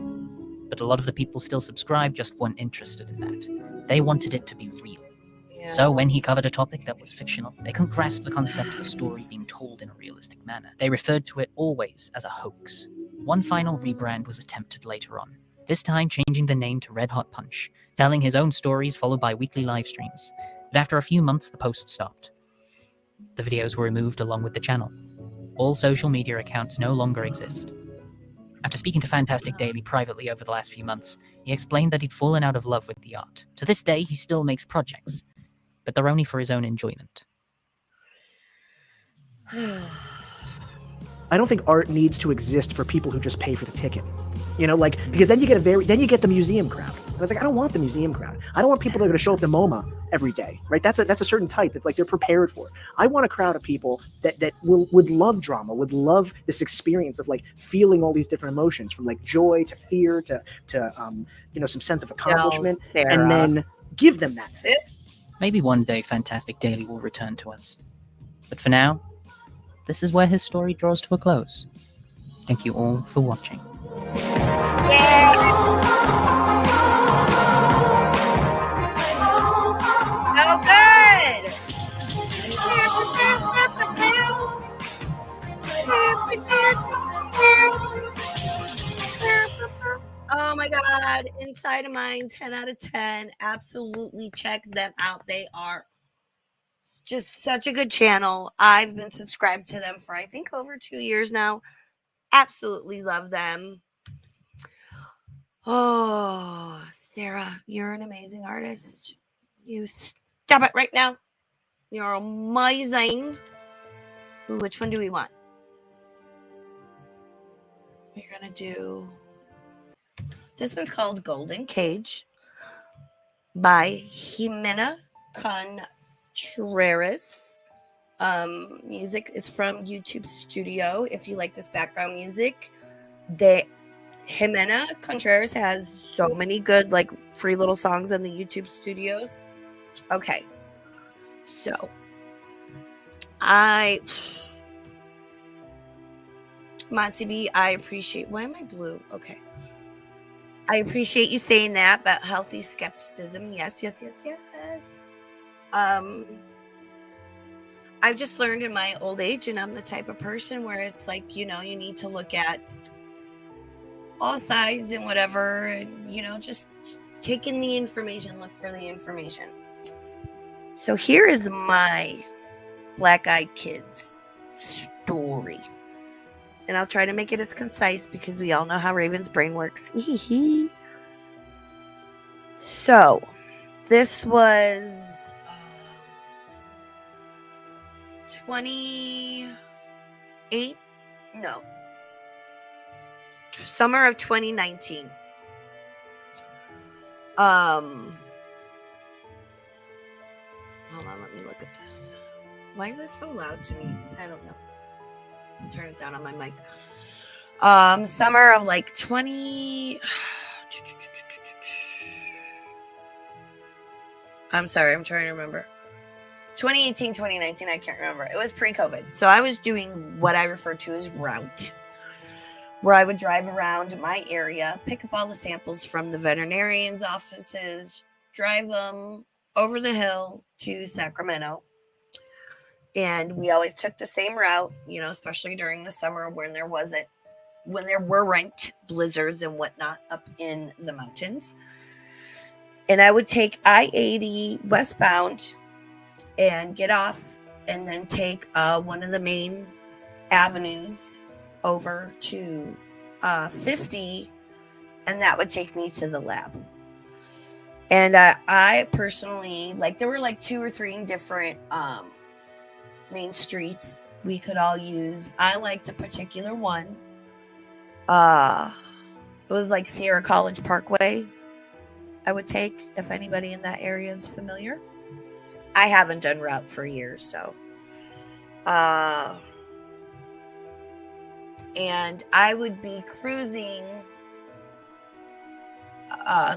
But a lot of the people still subscribed just weren't interested in that. They wanted it to be real. So when he covered a topic that was fictional, they couldn't grasp the concept of a story being told in a realistic manner. They referred to it always as a hoax. One final rebrand was attempted later on, this time changing the name to Red Hot Punch, telling his own stories followed by weekly live streams. But after a few months, the post stopped. The videos were removed along with the channel. All social media accounts no longer exist. After speaking to Fantastic Daily privately over the last few months, he explained that he'd fallen out of love with the art. To this day, he still makes projects, but they're only for his own enjoyment. I don't think art needs to exist for people who just pay for the ticket. Because then you get the museum crowd. And it's like, I don't want the museum crowd. I don't want people that are going to show up to MoMA every day, right? That's a certain type that's like they're prepared for. I want a crowd of people that would love drama, would love this experience of like feeling all these different emotions, from like joy to fear to some sense of accomplishment, and then give them that thing. Maybe one day Fantastic Daily will return to us. But for now, this is where his story draws to a close. Thank you all for watching. So good! Oh my God. Inside of Mine, 10 out of 10. Absolutely check them out. They are just such a good channel. I've been subscribed to them for, I think, over 2 years now. Absolutely love them. Oh, Sarah, you're an amazing artist. You stop it right now. You're amazing. Ooh, which one do we want? We're going to do... This one's called Golden Cage by Jimena Contreras. Music is from YouTube Studio. If you like this background music, Jimena Contreras has so many good like free little songs on the YouTube Studios. Okay, so Monty B, I appreciate. Why am I blue? Okay. I appreciate you saying that about healthy skepticism. Yes. I've just learned in my old age, and I'm the type of person where it's like, you need to look at all sides and whatever, and, just take in the information, look for the information. So here is my Black-Eyed Kids story. And I'll try to make it as concise because we all know how Raven's brain works. So, this was summer of 2019. Hold on, let me look at this. Why is this so loud to me? I don't know. I'll turn it down on my mic. Summer of like 20. I'm sorry, I'm trying to remember. 2018, 2019, I can't remember. It was pre-COVID. So I was doing what I refer to as route, where I would drive around my area, pick up all the samples from the veterinarian's offices, drive them over the hill to Sacramento. And we always took the same route, you know, especially during the summer when there weren't blizzards and whatnot up in the mountains. And I would take I-80 westbound and get off and then take one of the main avenues over to 50, and that would take me to the lab. And I personally, like, there were like 2 or 3 different main streets we could all use. I liked a particular one. It was like Sierra College Parkway. I would take, if anybody in that area is familiar. I haven't done route for years, so. And I would be cruising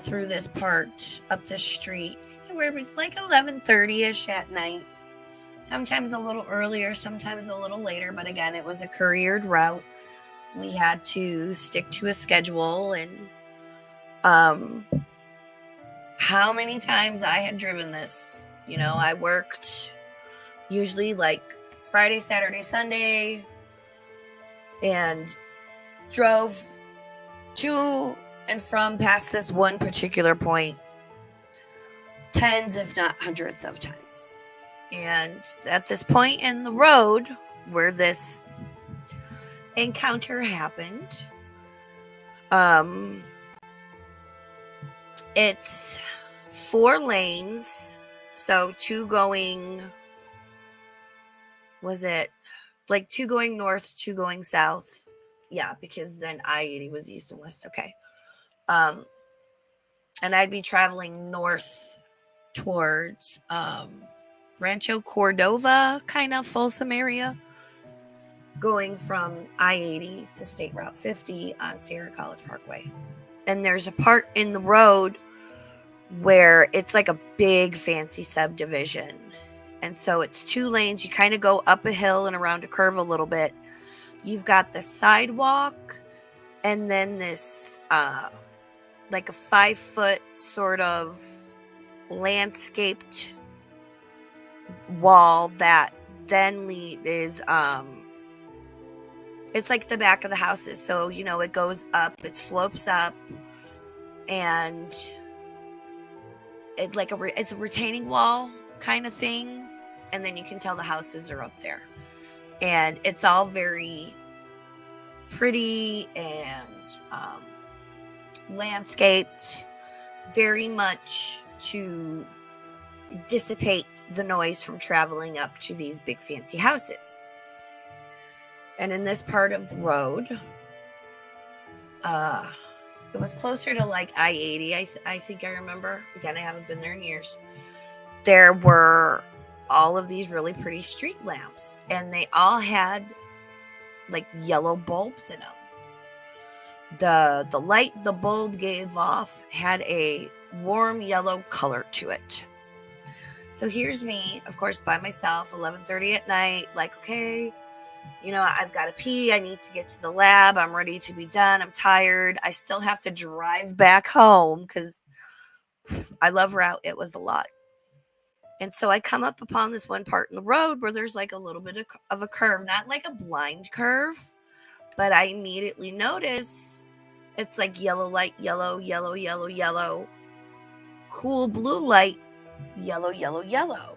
through this part up the street, where it was like 11:30ish at night. Sometimes a little earlier, sometimes a little later, but again, it was a couriered route. We had to stick to a schedule, and how many times I had driven this. You know, I worked usually like Friday, Saturday, Sunday, and drove to and from past this one particular point tens, if not hundreds of times. And at this point in the road where this encounter happened, it's 4 lanes. So 2 going, was it like 2 going north, 2 going south? Yeah, because then I-80 was east and west. Okay. And I'd be traveling north towards Rancho Cordova, kind of Folsom area, going from I-80 to State Route 50 on Sierra College Parkway. And there's a part in the road where it's like a big fancy subdivision. And so it's 2 lanes. You kind of go up a hill and around a curve a little bit. You've got the sidewalk and then this like a 5-foot sort of landscaped wall that then is it's like the back of the houses. So, you know, it goes up, it slopes up, and it's like it's a retaining wall kind of thing, and then you can tell the houses are up there, and it's all very pretty and landscaped, very much to dissipate the noise from traveling up to these big fancy houses. And in this part of the road, it was closer to like I-80, I think I remember. Again, I haven't been there in years. There were all of these really pretty street lamps, and they all had like yellow bulbs in them. The light the bulb gave off had a warm yellow color to it. So here's me, of course, by myself, 11:30 at night, like, okay, you know, I've got to pee. I need to get to the lab. I'm ready to be done. I'm tired. I still have to drive back home because I love route. It was a lot. And so I come up upon this one part in the road where there's like a little bit of a curve, not like a blind curve, but I immediately notice it's like yellow light, yellow, yellow, yellow, yellow, cool blue light, yellow, yellow, yellow.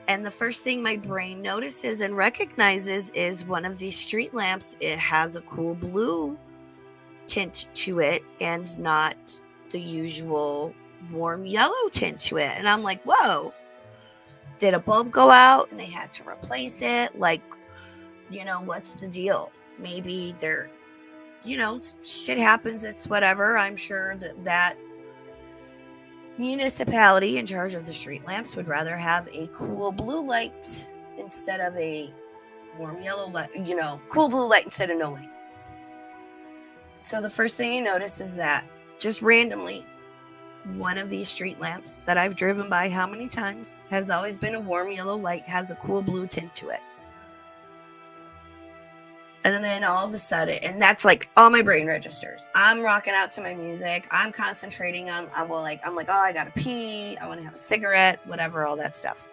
And the first thing my brain notices and recognizes is one of these street lamps. It has a cool blue tint to it and not the usual warm yellow tint to it. And I'm like, whoa, did a bulb go out and they had to replace it? Like, you know, what's the deal? Maybe they're, you know, shit happens. It's whatever. I'm sure that municipality in charge of the street lamps would rather have a cool blue light instead of a warm yellow light, cool blue light instead of no light. So the first thing you notice is that just randomly, one of these street lamps that I've driven by how many times has always been a warm yellow light, has a cool blue tint to it. And then all of a sudden, and that's like all my brain registers. I'm rocking out to my music. I'm concentrating on, I'm like, oh, I gotta pee. I want to have a cigarette, whatever, all that stuff.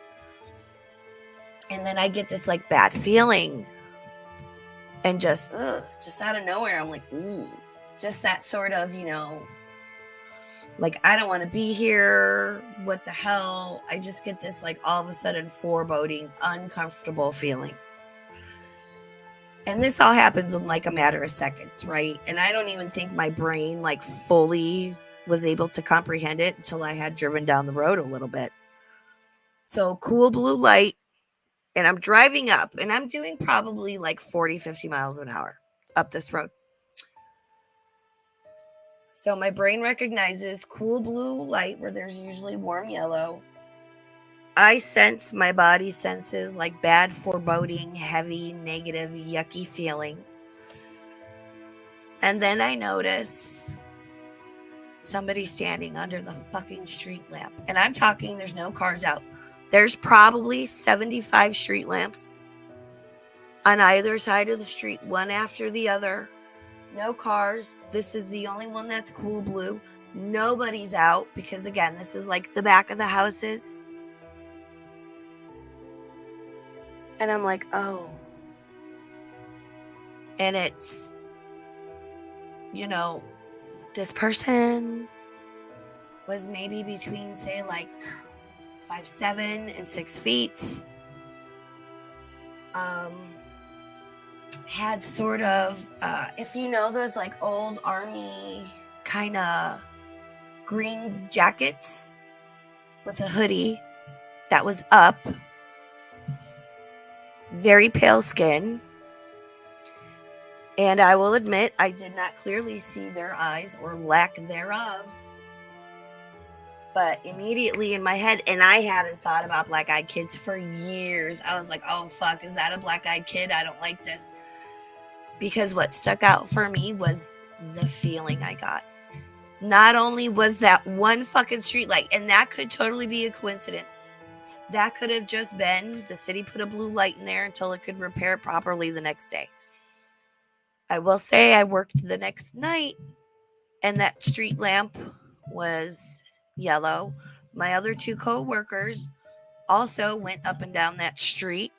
And then I get this like bad feeling. And just out of nowhere, I'm like, ooh. Just that sort of, like, I don't want to be here. What the hell? I just get this like all of a sudden foreboding, uncomfortable feeling. And this all happens in like a matter of seconds, right? And I don't even think my brain like fully was able to comprehend it until I had driven down the road a little bit. So cool blue light, and I'm driving up, and I'm doing probably like 40, 50 miles an hour up this road. So my brain recognizes cool blue light where there's usually warm yellow. I sense, my body senses like bad foreboding, heavy, negative, yucky feeling. And then I notice somebody standing under the fucking street lamp. And I'm talking, there's no cars out. There's probably 75 street lamps on either side of the street, one after the other. No cars. This is the only one that's cool blue. Nobody's out because, again, this is like the back of the houses. And I'm like, oh. And it's, this person was maybe between, say, like 5'7" and 6 feet. Had sort of, if you know those like old army kind of green jackets with a hoodie that was up. Very pale skin. And I will admit, I did not clearly see their eyes or lack thereof. But immediately in my head, and I hadn't thought about black-eyed kids for years. I was like, oh, fuck, is that a black-eyed kid? I don't like this. Because what stuck out for me was the feeling I got. Not only was that one fucking street light, and that could totally be a coincidence. That could have just been the city put a blue light in there until it could repair it properly the next day. I will say I worked the next night, and that street lamp was yellow. My other two co-workers also went up and down that street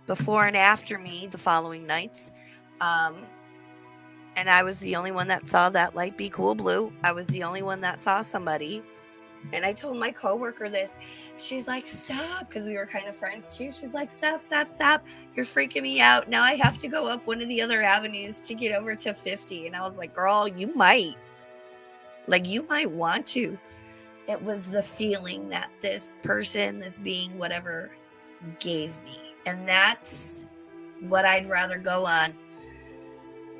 before and after me the following nights. And I was the only one that saw that light be cool blue. I was the only one that saw somebody. And I told my coworker this. She's like, stop, because we were kind of friends too. She's like, stop. You're freaking me out. Now I have to go up one of the other avenues to get over to 50. And I was like, girl, you might. Like, you might want to. It was the feeling that this person, this being, whatever, gave me. And that's what I'd rather go on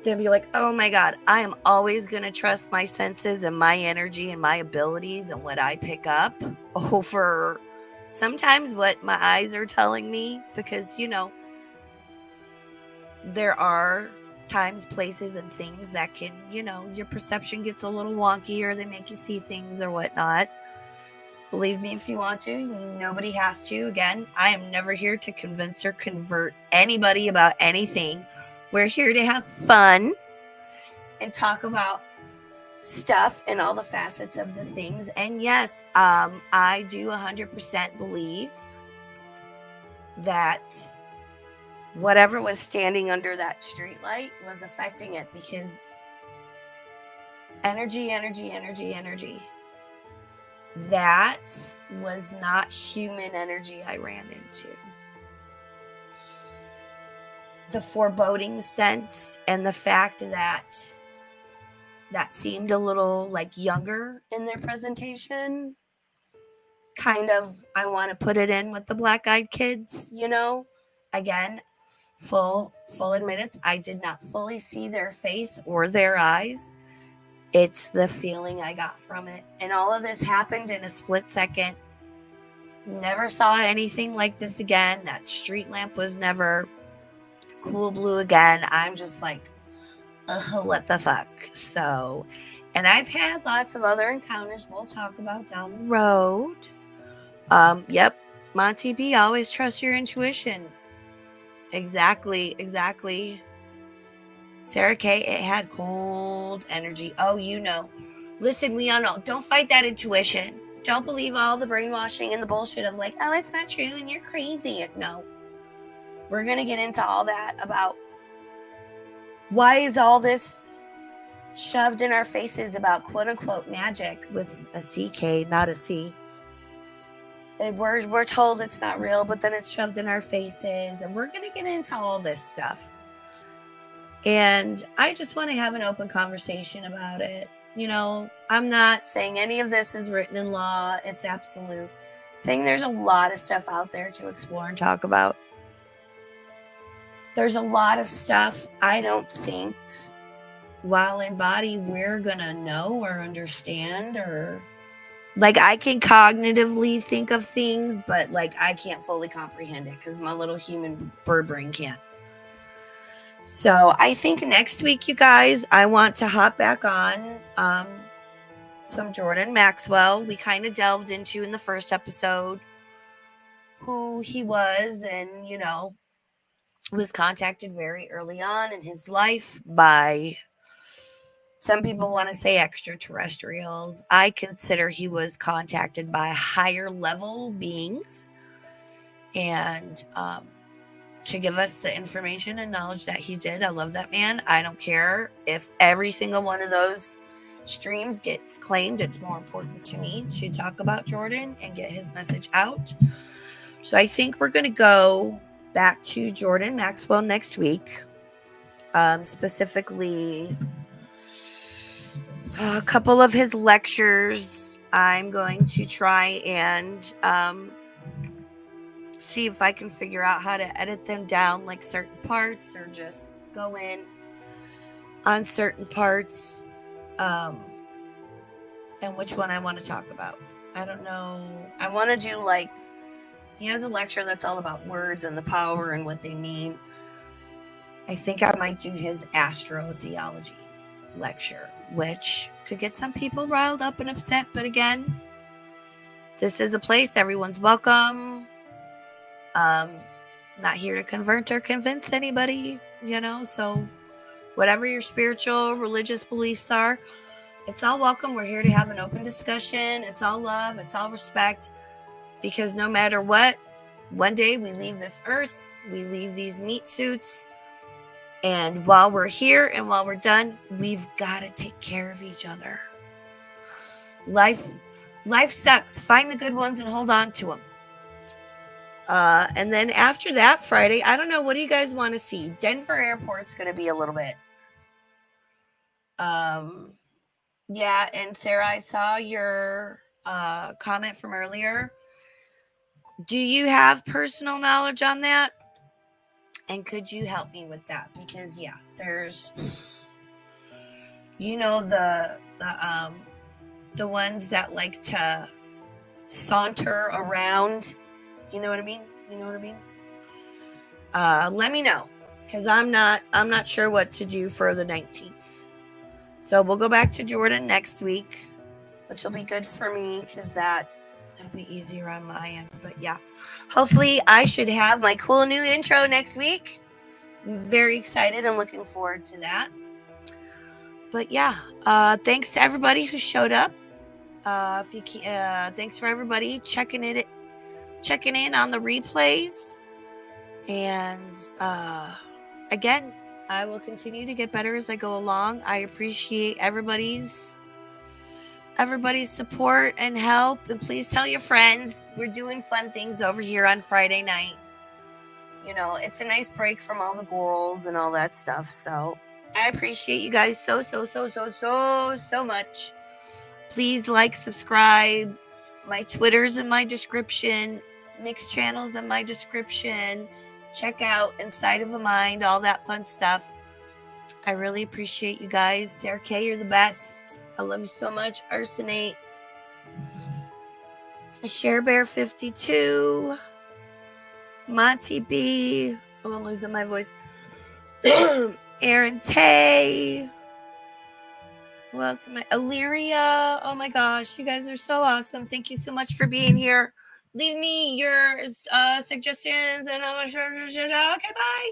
than be like, oh my God, I am always going to trust my senses and my energy and my abilities and what I pick up over sometimes what my eyes are telling me. Because, there are times, places, and things that can, your perception gets a little wonky, or they make you see things or whatnot. Believe me if you want to. Nobody has to. Again, I am never here to convince or convert anybody about anything. We're here to have fun and talk about stuff and all the facets of the things. And yes, I do 100% believe that whatever was standing under that streetlight was affecting it, because energy. That was not human energy I ran into. The foreboding sense and the fact that seemed a little like younger in their presentation. Kind of, I want to put it in with the black-eyed kids, Again, full admittance, I did not fully see their face or their eyes. It's the feeling I got from it. And all of this happened in a split second. Never saw anything like this again. That street lamp was never cool blue again. I'm just like, what the fuck? So, and I've had lots of other encounters we'll talk about down the road. Yep, Monty B, always trust your intuition. Exactly. Sarah K, it had cold energy. Oh, you know. Listen, we all know. Don't fight that intuition. Don't believe all the brainwashing and the bullshit of like, oh, it's not true and you're crazy. No. We're going to get into all that about why is all this shoved in our faces about quote unquote magic with a CK, not a C. And we're told it's not real, but then it's shoved in our faces. And we're going to get into all this stuff. And I just want to have an open conversation about it. You know, I'm not saying any of this is written in law. It's absolute. Saying there's a lot of stuff out there to explore and talk about. There's a lot of stuff I don't think while in body we're going to know or understand, or like I can cognitively think of things, but like I can't fully comprehend it because my little human bird brain can't. So I think next week, you guys, I want to hop back on some Jordan Maxwell. We kind of delved into in the first episode who he was, and, you know, was contacted very early on in his life by, some people want to say extraterrestrials. I consider he was contacted by higher level beings, and to give us the information and knowledge that he did. I love that man. I don't care if every single one of those streams gets claimed. It's more important to me to talk about Jordan and get his message out. So I think we're going to go back to Jordan Maxwell next week. Specifically, a couple of his lectures. I'm going to try and see if I can figure out how to edit them down, like certain parts, or just go in on certain parts, and which one I want to talk about. I don't know. I want to do, like, he has a lecture that's all about words and the power and what they mean. I think I might do his astrotheology lecture, which could get some people riled up and upset. But again, this is a place everyone's welcome. Not here to convert or convince anybody, you know, so whatever your spiritual, religious beliefs are, it's all welcome. We're here to have an open discussion. It's all love. It's all respect, because no matter what, one day we leave this earth, we leave these meat suits, and while we're here and while we're done, we've got to take care of each other. Life sucks. Find the good ones and hold on to them. And then after that, Friday, I don't know, what do you guys want to see? Denver Airport's going to be a little bit. Yeah, and Sarah, I saw your comment from earlier. Do you have personal knowledge on that? And could you help me with that? Because yeah, there's, you know, the ones that like to saunter around. You know what I mean? Let me know, because I'm not sure what to do for the 19th. So we'll go back to Jordan next week, which will be good for me because that'll be easier on my end. But yeah, hopefully I should have my cool new intro next week. I'm very excited and looking forward to that. But yeah, thanks to everybody who showed up. Thanks for everybody checking in on the replays. And again, I will continue to get better as I go along. I appreciate everybody's support and help. And please tell your friends. We're doing fun things over here on Friday night. You know, it's a nice break from all the girls and all that stuff. So I appreciate you guys so much. Please like, subscribe. My Twitter's in my description. Mixed channels in my description. Check out Inside of a Mind, all that fun stuff. I really appreciate you guys. Sarah K, you're the best. I love you so much. Arsenate. ShareBear52, Monty B. Oh, I'm losing my voice. Aaron Tay. Who else am I? Illyria. Oh my gosh, you guys are so awesome. Thank you so much for being here. Leave me your suggestions and I'm sure. Okay, bye.